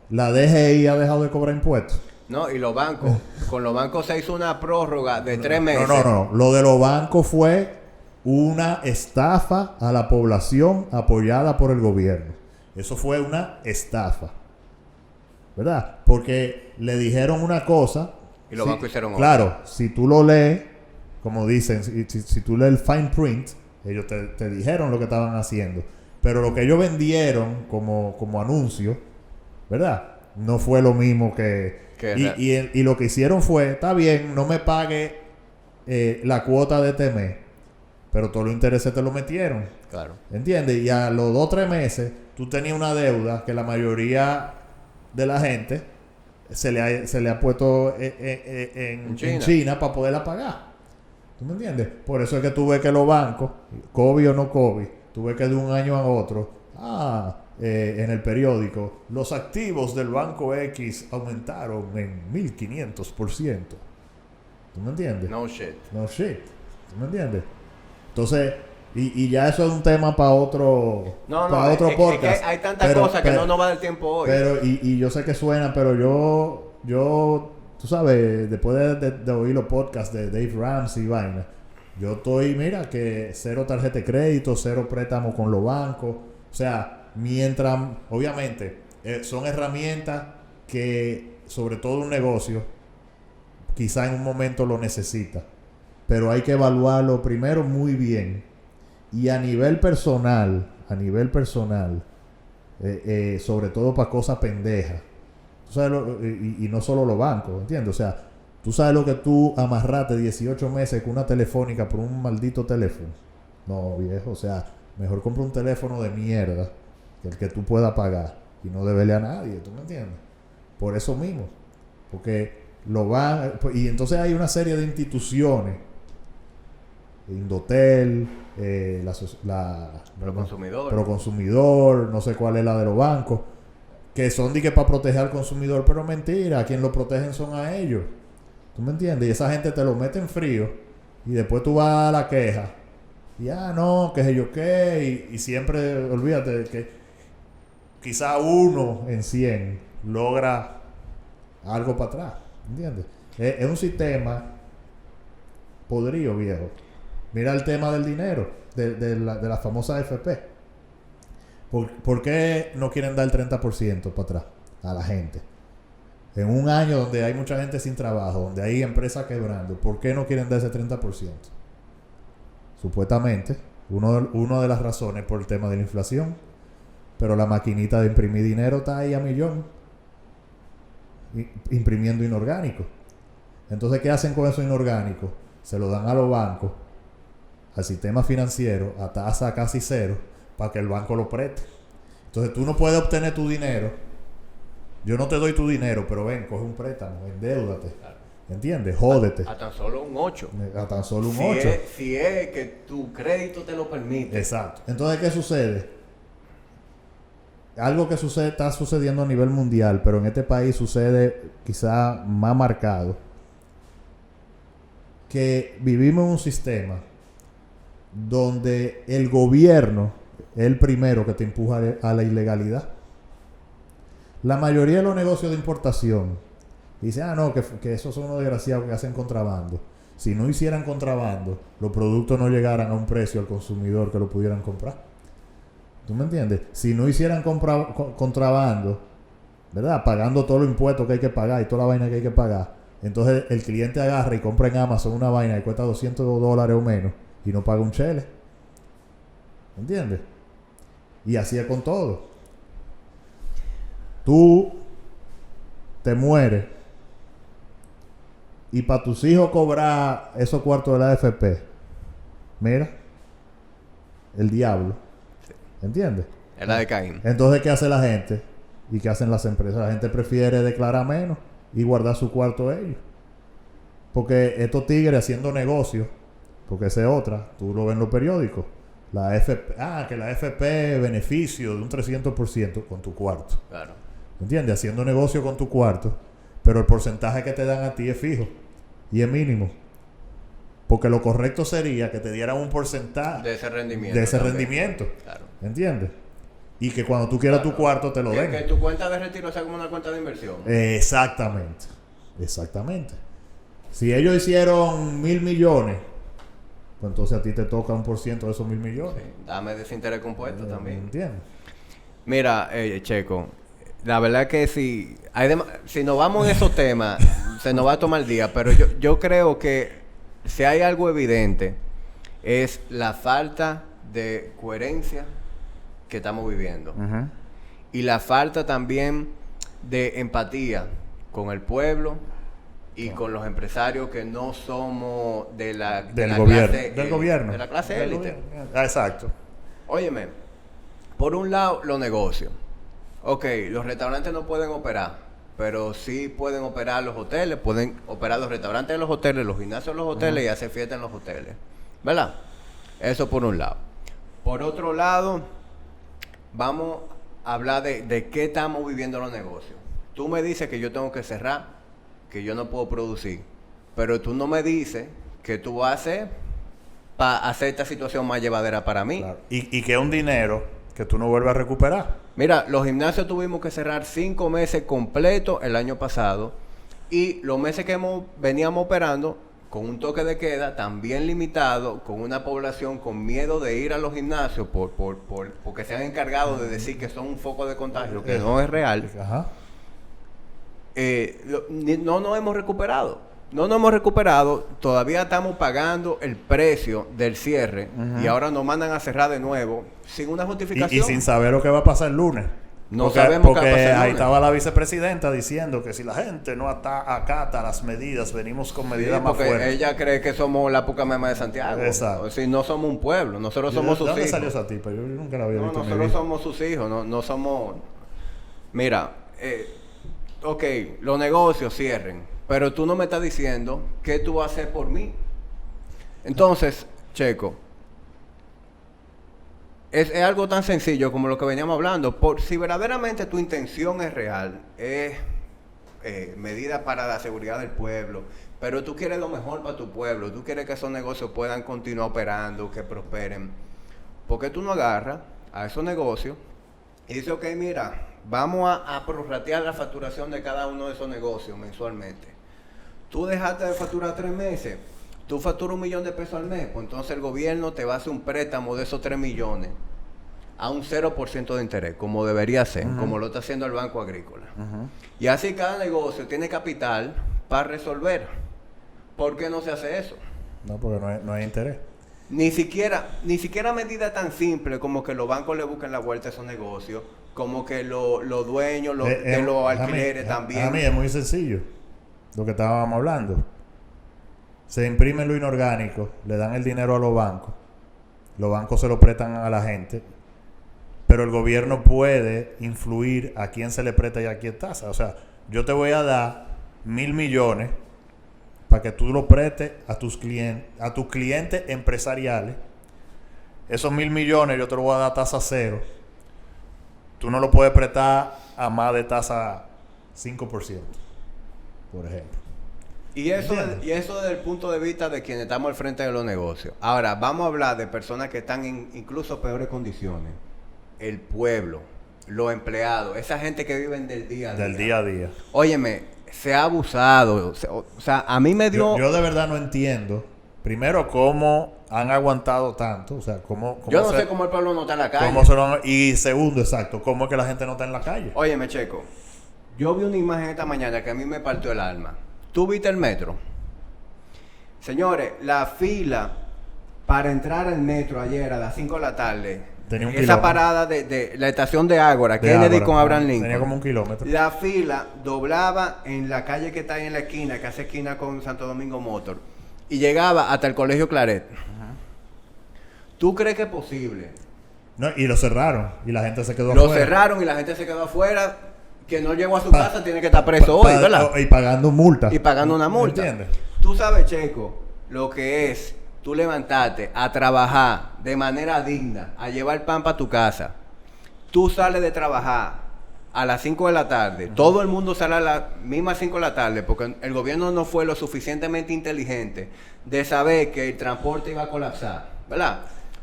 B: La DGI ha dejado de cobrar impuestos.
A: No, y los bancos. Con los bancos se hizo una prórroga de 3 meses.
B: No. Lo de los bancos fue una estafa a la población apoyada por el gobierno. Eso fue una estafa. ¿Verdad? Porque le dijeron una cosa.
A: Y los bancos hicieron otra.
B: Claro, si tú lo lees, como dicen, si tú lees el fine print, ellos te dijeron lo que estaban haciendo. Pero lo que ellos vendieron como anuncio, ¿verdad? No fue lo mismo y lo que hicieron fue, está bien, no me pague la cuota de este mes, pero todos los intereses te lo metieron.
A: Claro.
B: ¿Entiendes? Y a los 2 o 3 meses, tú tenías una deuda que la mayoría de la gente se le ha puesto en China para poderla pagar. ¿Tú me entiendes? Por eso es que tú ves que los bancos, COVID o no COVID, tú ves que de un año a otro, en el periódico, los activos del Banco X aumentaron en 1500%. ¿Tú me entiendes?
A: No shit.
B: ¿Tú me entiendes? Entonces, y ya eso es un tema para otro podcast.
A: Es que hay tantas cosas que no va a dar tiempo hoy.
B: Pero, y yo sé que suena, pero yo tú sabes, después de oír los podcasts de Dave Ramsey y vaina, yo estoy, mira, que 0 tarjeta de crédito, 0 préstamo con los bancos. O sea, mientras, obviamente, son herramientas que, sobre todo un negocio, quizá en un momento lo necesita. Pero hay que evaluarlo primero muy bien. Y a nivel personal, sobre todo para cosas pendejas. Tú sabes y no solo los bancos, ¿entiendes? O sea, tú sabes lo que tú amarraste 18 meses con una telefónica por un maldito teléfono. No, viejo, o sea, mejor compra un teléfono de mierda que el que tú puedas pagar y no deberle a nadie, ¿tú me entiendes? Por eso mismo, porque y entonces hay una serie de instituciones, Indotel, Proconsumidor, no sé cuál es la de los bancos, que son para proteger al consumidor, pero mentira, a quien lo protegen son a ellos. ¿Tú me entiendes? Y esa gente te lo mete en frío y después tú vas a la queja y no, que sé yo qué, y siempre olvídate que quizá 1 en 100 logra algo para atrás, ¿entiendes? Es un sistema podrido, viejo. Mira el tema del dinero, de la famosa FP. ¿Por qué no quieren dar el 30% para atrás a la gente? En un año donde hay mucha gente sin trabajo, donde hay empresas quebrando, ¿por qué no quieren dar ese 30%? Supuestamente, una de las razones por el tema de la inflación, pero la maquinita de imprimir dinero está ahí a millón, imprimiendo inorgánico. Entonces, ¿qué hacen con eso inorgánico? Se lo dan a los bancos, al sistema financiero, a tasa casi 0, para que el banco lo preste. Entonces tú no puedes obtener tu dinero. Yo no te doy tu dinero, pero ven, coge un préstamo, endeúdate. ¿Entiendes? Jódete.
A: A tan solo un 8.
B: A tan solo un 8.
A: Si es que tu crédito te lo permite.
B: Exacto. Entonces, ¿qué sucede? Algo que está sucediendo a nivel mundial, pero en este país sucede quizá más marcado. Que vivimos en un sistema donde el gobierno es el primero que te empuja a la ilegalidad. La mayoría de los negocios de importación dicen, no, que esos son unos desgraciados que hacen contrabando. Si no hicieran contrabando, los productos no llegaran a un precio al consumidor que lo pudieran comprar. ¿Tú me entiendes? Si no hicieran contrabando, ¿verdad? Pagando todos los impuestos que hay que pagar y toda la vaina que hay que pagar. Entonces el cliente agarra y compra en Amazon una vaina que cuesta $200 o menos y no paga un chele. ¿Entiendes? Y así es con todo. Tú te mueres y para tus hijos cobrar esos cuartos de la AFP, mira, el diablo. ¿Entiendes?
A: Es la de Caín.
B: Entonces, ¿qué hace la gente? ¿Y qué hacen las empresas? La gente prefiere declarar menos y guardar su cuarto ellos. Porque estos tigres haciendo negocios, porque esa es otra, tú lo ves en los periódicos. La AFP, que la AFP beneficio de un 300% con tu cuarto.
A: Claro.
B: ¿Entiendes? Haciendo negocio con tu cuarto, pero el porcentaje que te dan a ti es fijo y es mínimo. Porque lo correcto sería que te dieran un porcentaje
A: de ese rendimiento.
B: De ese rendimiento.
A: Claro.
B: ¿Entiendes? Y que cuando tú quieras tu cuarto te lo den.
A: Que tu cuenta de retiro sea como una cuenta de inversión.
B: Exactamente. Exactamente. Si ellos hicieron 1,000 millones, pues entonces a ti te toca 1% de esos 1,000 millones.
A: Sí, dame ese interés compuesto también.
B: ¿Entiendes?
A: Mira, Checo, la verdad que si nos vamos en esos temas, se nos va a tomar el día, pero yo creo que si hay algo evidente es la falta de coherencia que estamos viviendo.
B: Uh-huh.
A: Y la falta también de empatía con el pueblo y con los empresarios que no somos de la
B: gobierno.
A: Clase,
B: del gobierno.
A: De la clase élite.
B: Exacto.
A: Óyeme, por un lado, los negocios. Ok, los restaurantes no pueden operar, pero sí pueden operar los hoteles, pueden operar los restaurantes de los hoteles, los gimnasios de los hoteles y hacer fiestas en los hoteles. ¿Verdad? Eso por un lado. Por otro lado, vamos a hablar de qué estamos viviendo los negocios. Tú me dices que yo tengo que cerrar, que yo no puedo producir, pero tú no me dices que tú vas a hacer para hacer esta situación más llevadera para mí.
B: Claro. Y que es un dinero que tú no vuelves a recuperar.
A: Mira, los gimnasios tuvimos que cerrar 5 meses completos el año pasado y los meses que veníamos operando con un toque de queda también limitado, con una población con miedo de ir a los gimnasios porque se han encargado de decir que son un foco de contagio, que no es real.
B: Ajá.
A: No nos hemos recuperado. No nos hemos recuperado. Todavía estamos pagando el precio del cierre y ahora nos mandan a cerrar de nuevo sin una justificación.
B: Y sin saber lo que va a pasar el lunes.
A: No sabemos qué va a pasar el lunes.
B: Ahí estaba la vicepresidenta diciendo que si la gente no acata las medidas, venimos con medidas más fuertes.
A: Ella cree que somos la poca mema de Santiago.
B: Exacto.
A: O sea, no somos un pueblo. Nosotros somos sus hijos.
B: ¿De dónde salió esa tipa? Yo nunca la había visto.
A: Nosotros somos sus hijos. No somos... Mira... ok, los negocios cierren, pero tú no me estás diciendo qué tú vas a hacer por mí. Entonces, Checo, es algo tan sencillo como lo que veníamos hablando. Si verdaderamente tu intención es real, es medida para la seguridad del pueblo, pero tú quieres lo mejor para tu pueblo, tú quieres que esos negocios puedan continuar operando, que prosperen, ¿por qué tú no agarras a esos negocios y dices, ok, mira, vamos a prorratear la facturación de cada uno de esos negocios mensualmente? Tú dejaste de facturar 3 meses, tú facturas $1,000,000 al mes, pues entonces el gobierno te va a hacer un préstamo de esos 3 millones a un 0% de interés, como debería ser, como lo está haciendo el Banco Agrícola. Y así cada negocio tiene capital para resolver. ¿Por qué no se hace eso?
B: No, porque no hay interés.
A: Ni siquiera medidas tan simples como que los bancos le busquen la vuelta a esos negocios, como que los dueños de los alquileres también.
B: A mí es muy sencillo lo que estábamos hablando. Se imprime lo inorgánico, le dan el dinero a los bancos se lo prestan a la gente, pero el gobierno puede influir a quién se le presta y a quién tasa. O sea, yo te voy a dar 1,000 millones para que tú lo prestes a tus clientes empresariales. Esos 1,000 millones yo te los voy a dar a tasa cero. Tú no lo puedes prestar a más de tasa 5%, por ejemplo.
A: Y eso desde el punto de vista de quienes estamos al frente de los negocios. Ahora, vamos a hablar de personas que están en incluso peores condiciones. El pueblo, los empleados, esa gente que viven del día a día.
B: Del día a día.
A: Óyeme, se ha abusado. O sea, a mí me dio...
B: Yo de verdad no entiendo, primero, cómo han aguantado tanto. O sea, cómo
A: yo no sé cómo el pueblo no está en la calle.
B: Y segundo, exacto, cómo es que la gente no está en la calle.
A: Óyeme, Checo, Yo vi una imagen esta mañana que a mí me partió el alma. ¿Tú viste el metro? Señores, la fila para entrar al metro ayer a las 5 de la tarde,
B: Tenía un
A: esa
B: kilómetro.
A: parada de la estación de Ágora,
B: De
A: Kennedy
B: Ágora,
A: con Abraham Lincoln.
B: Tenía como un kilómetro.
A: La fila doblaba en la calle que está ahí en la esquina, que hace esquina con Santo Domingo Motor, y llegaba hasta el Colegio Claret. ¿Tú crees que es posible?
B: No, y lo cerraron. Y la gente se quedó
A: Lo
B: afuera.
A: cerraron y la gente se quedó afuera. Que no llegó a su casa tiene que estar preso hoy, ¿verdad?
B: Y pagando multa.
A: Y pagando una multa.
B: ¿Entiendes?
A: Tú sabes, Checo, lo que es tú levantarte a trabajar de manera digna, a llevar pan para tu casa. Tú sales de trabajar a las 5 de la tarde. Todo el mundo sale a las mismas 5 de la tarde porque el gobierno no fue lo suficientemente inteligente de saber que el transporte iba a colapsar, ¿verdad?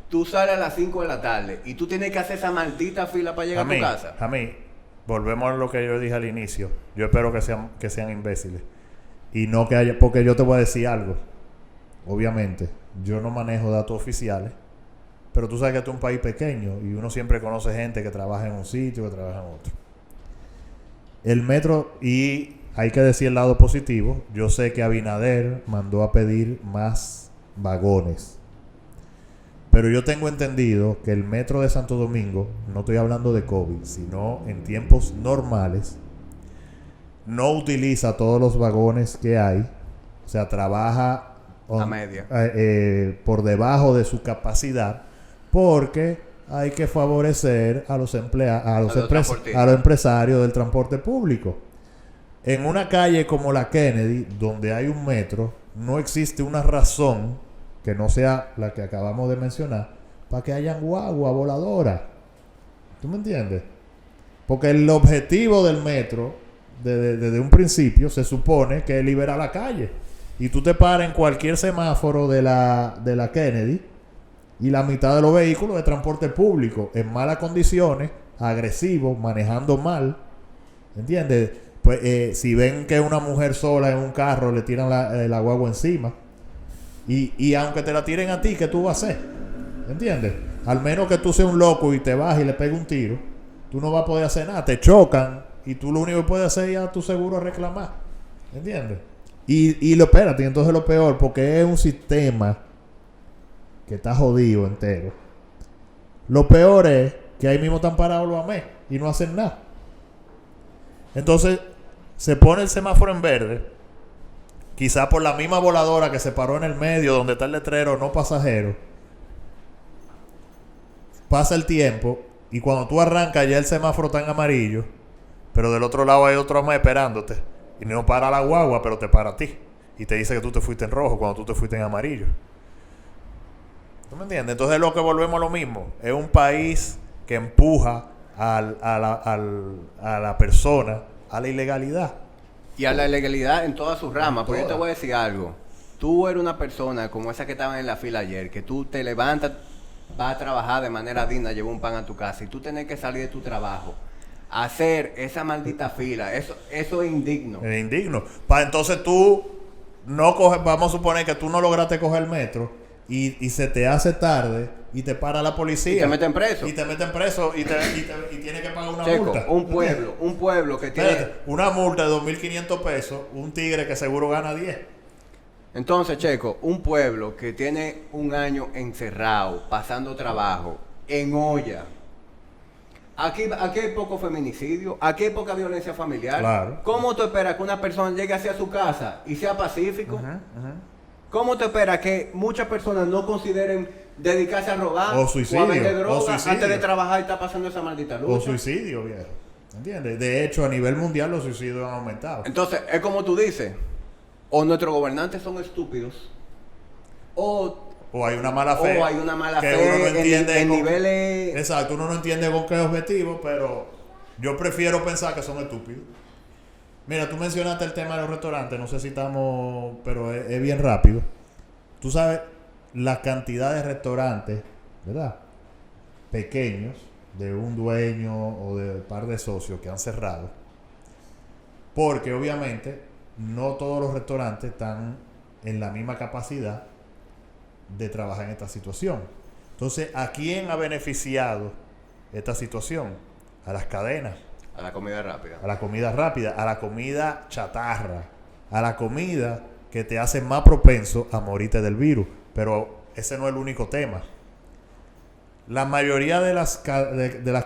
A: Tú sales a las 5 de la tarde y tú tienes que hacer esa maldita fila para llegar a tu casa.
B: A mí, volvemos a lo que yo dije al inicio. Yo espero que sean imbéciles. Y no que haya... Porque yo te voy a decir algo. Obviamente, yo no manejo datos oficiales. Pero tú sabes que esto es un país pequeño. Y uno siempre conoce gente que trabaja en un sitio, que trabaja en otro. El metro... Y hay que decir el lado positivo. Yo sé que Abinader mandó a pedir más vagones. Pero yo tengo entendido que el metro de Santo Domingo, no estoy hablando de COVID, sino en tiempos normales, no utiliza todos los vagones que hay. O sea, trabaja
A: A media.
B: por debajo de su capacidad porque hay que favorecer a los empresarios del transporte público. En una calle como la Kennedy, donde hay un metro, no existe una razón que no sea la que acabamos de mencionar, para que hayan guagua voladora. ¿Tú me entiendes? Porque el objetivo del metro, desde un principio, se supone que es liberar la calle. Y tú te paras en cualquier semáforo de la Kennedy y la mitad de los vehículos de transporte público en malas condiciones, agresivos, manejando mal. ¿Entiendes? Pues si ven que una mujer sola en un carro, le tiran la guagua encima. Y aunque te la tiren a ti, ¿qué tú vas a hacer? ¿Entiendes? Al menos que tú seas un loco y te bajes y le pegues un tiro, tú no vas a poder hacer nada. Te chocan y tú lo único que puedes hacer es ir a tu seguro a reclamar. ¿Entiendes? Espérate, entonces lo peor, porque es un sistema que está jodido entero. Lo peor es que ahí mismo están parados los AME y no hacen nada. Entonces, se pone el semáforo en verde. Quizá por la misma voladora que se paró en el medio donde está el letrero no pasajero. Pasa el tiempo y cuando tú arrancas ya el semáforo está en amarillo, pero del otro lado hay otro más esperándote. Y no para la guagua, pero te para a ti. Y te dice que tú te fuiste en rojo cuando tú te fuiste en amarillo. ¿Tú me entiendes? Entonces lo que volvemos a lo mismo. Es un país que empuja a la persona a la ilegalidad.
A: Y a la ilegalidad en todas sus ramas. Porque yo te voy a decir algo. Tú eres una persona como esa que estaba en la fila ayer, que tú te levantas, vas a trabajar de manera digna, llevar un pan a tu casa y tú tienes que salir de tu trabajo, hacer esa maldita fila. Eso es indigno.
B: Es indigno. Entonces tú no coges, vamos a suponer que tú no lograste coger el metro y se te hace tarde y te para la policía.
A: Y te meten preso.
B: Y tienes que pagar una
A: Checo,
B: multa.
A: un pueblo que tiene...
B: Espérate, una multa de 2.500 pesos, un tigre que seguro gana 10.
A: Entonces, Checo, un pueblo que tiene un año encerrado, pasando trabajo, en olla. Aquí hay poco feminicidio, aquí hay poca violencia familiar.
B: Claro.
A: ¿Cómo tú esperas que una persona llegue hacia su casa y sea pacífico? ¿Cómo te esperas que muchas personas no consideren dedicarse a robar
B: o suicidio,
A: a vender droga
B: o suicidio,
A: antes de trabajar y está pasando esa maldita lucha?
B: O suicidio, viejo. ¿Entiendes? De hecho, a nivel mundial los suicidios han aumentado.
A: Entonces, es como tú dices, o nuestros gobernantes son estúpidos, o
B: hay una mala fe.
A: O hay una mala
B: que
A: fe
B: uno no entiende
A: en niveles...
B: Exacto, uno no entiende con qué objetivo, pero yo prefiero pensar que son estúpidos. Mira, tú mencionaste el tema de los restaurantes, no sé si estamos, pero es bien rápido. Tú sabes la cantidad de restaurantes, ¿verdad? Pequeños, de un dueño o de un par de socios que han cerrado. Porque obviamente no todos los restaurantes están en la misma capacidad de trabajar en esta situación. Entonces, ¿a quién ha beneficiado esta situación? A las cadenas.
A: A la comida rápida.
B: A la comida rápida, a la comida chatarra, a la comida que te hace más propenso a morirte del virus. Pero ese no es el único tema. La mayoría de las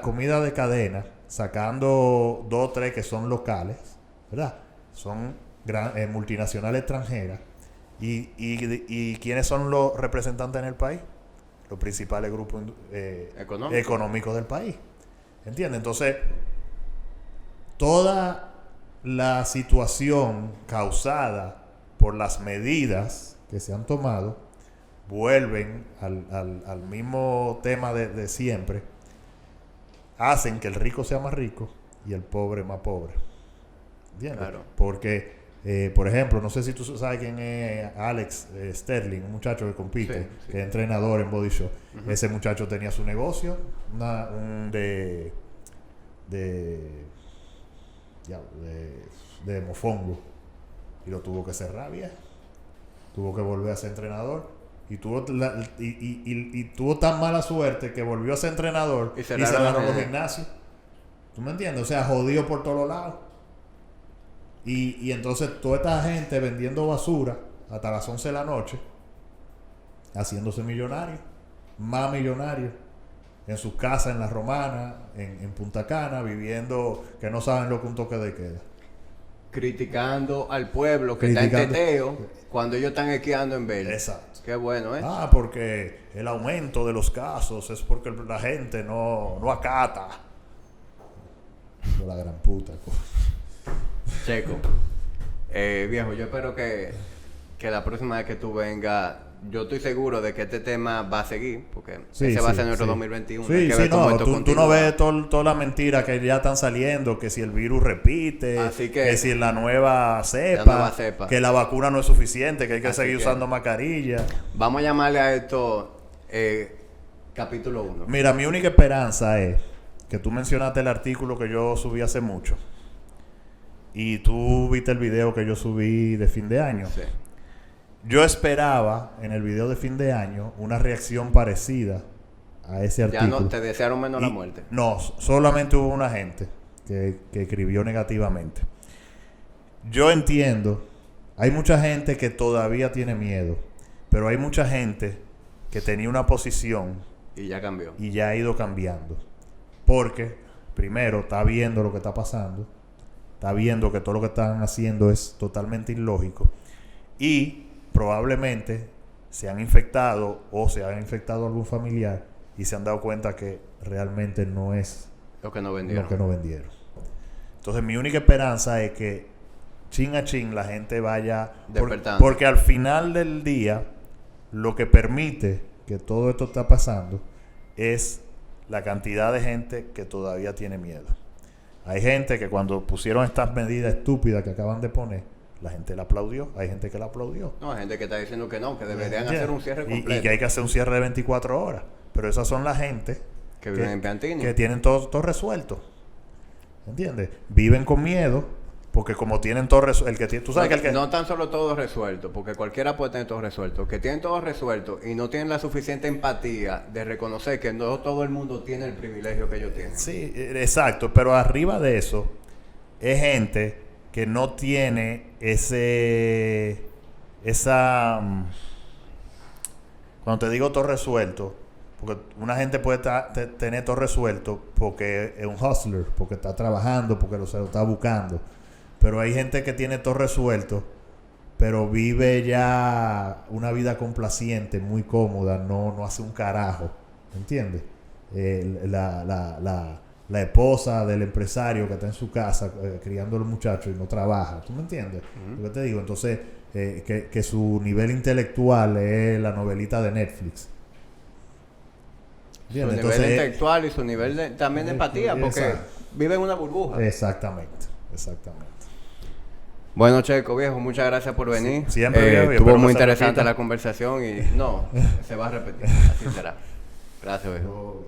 B: comidas de cadena, sacando 2 o 3 que son locales, ¿verdad? Son multinacionales extranjeras. ¿Y quiénes son los representantes en el país? Los principales grupos económicos del país. ¿Entiendes? Entonces, toda la situación causada por las medidas que se han tomado vuelven al mismo tema de siempre, hacen que el rico sea más rico y el pobre más pobre. ¿Entiendes?
A: Claro.
B: Porque, por ejemplo, no sé si tú sabes quién es Alex Sterling, un muchacho que compite,
A: sí.
B: que es entrenador en Body Shop. Ese muchacho tenía su negocio, de mofongo, y lo tuvo que cerrar, viejo. Tuvo que volver a ser entrenador y tuvo tan mala suerte que volvió a ser entrenador y cerraron los gimnasios. ¿Tú me entiendes? O sea, jodido por todos lados. Y entonces toda esta gente vendiendo basura hasta las 11 de la noche, haciéndose millonarios, más millonarios, en sus casas en La Romana, en Punta Cana, viviendo que no saben lo que un toque de queda.
A: Criticando al pueblo que está en teteo cuando ellos están esquiando en verde.
B: Exacto.
A: Qué bueno, ¿eh?
B: Porque el aumento de los casos es porque la gente no acata. La gran puta.
A: Checo. Viejo, yo espero que la próxima vez que tú vengas, yo estoy seguro de que este tema va a seguir, porque ese va a ser nuestro 2021.
B: Tú no ves toda la mentira que ya están saliendo, que si el virus repite, que si la nueva cepa, que la vacuna no es suficiente, que hay que seguir usando mascarilla.
A: Vamos a llamarle a esto capítulo 1.
B: Mira, mi única esperanza es que tú mencionaste el artículo que yo subí hace mucho, y tú viste el video que yo subí de fin de año.
A: Sí.
B: Yo esperaba en el video de fin de año una reacción parecida a ese artículo.
A: Ya no te desearon menos la muerte.
B: No, solamente hubo una gente que escribió negativamente. Yo entiendo, hay mucha gente que todavía tiene miedo, pero hay mucha gente que tenía una posición
A: y ya cambió.
B: Y ya ha ido cambiando. Porque, primero, está viendo lo que está pasando, está viendo que todo lo que están haciendo es totalmente ilógico, y probablemente se han infectado o se han infectado a algún familiar y se han dado cuenta que realmente no es
A: lo que no vendieron.
B: Entonces mi única esperanza es que chin a chin la gente vaya
A: despertando.
B: Porque al final del día lo que permite que todo esto está pasando es la cantidad de gente que todavía tiene miedo. Hay gente que cuando pusieron estas medidas estúpidas que acaban de poner, la gente la aplaudió. Hay gente que la aplaudió.
A: No, hay gente que está diciendo que no, que deberían hacer un cierre completo.
B: Y que hay que hacer un cierre de 24 horas. Pero esas son la gente
A: que viven en Piantini,
B: que tienen todo resuelto. ¿Entiendes? Viven con miedo porque como tienen todo resuelto.
A: No tan solo todo resuelto, porque cualquiera puede tener todo resuelto. Que tienen todo resuelto y no tienen la suficiente empatía de reconocer que no todo el mundo tiene el privilegio que ellos tienen.
B: Sí, exacto. Pero arriba de eso es gente que no tiene cuando te digo todo resuelto, porque una gente puede tener todo resuelto porque es un hustler, porque está trabajando, porque se lo está buscando, pero hay gente que tiene todo resuelto pero vive ya una vida complaciente, muy cómoda, no hace un carajo, ¿entiendes? La esposa del empresario que está en su casa criando a los muchachos y no trabaja. ¿Tú me entiendes? Lo que te digo. Entonces, que su nivel intelectual es la novelita de Netflix.
A: Su nivel intelectual y su nivel también de empatía, porque vive en una burbuja.
B: Exactamente.
A: Bueno, Checo, viejo, muchas gracias por venir.
B: Siempre,
A: estuvo muy interesante la conversación y se va a repetir. Así será. Gracias, viejo.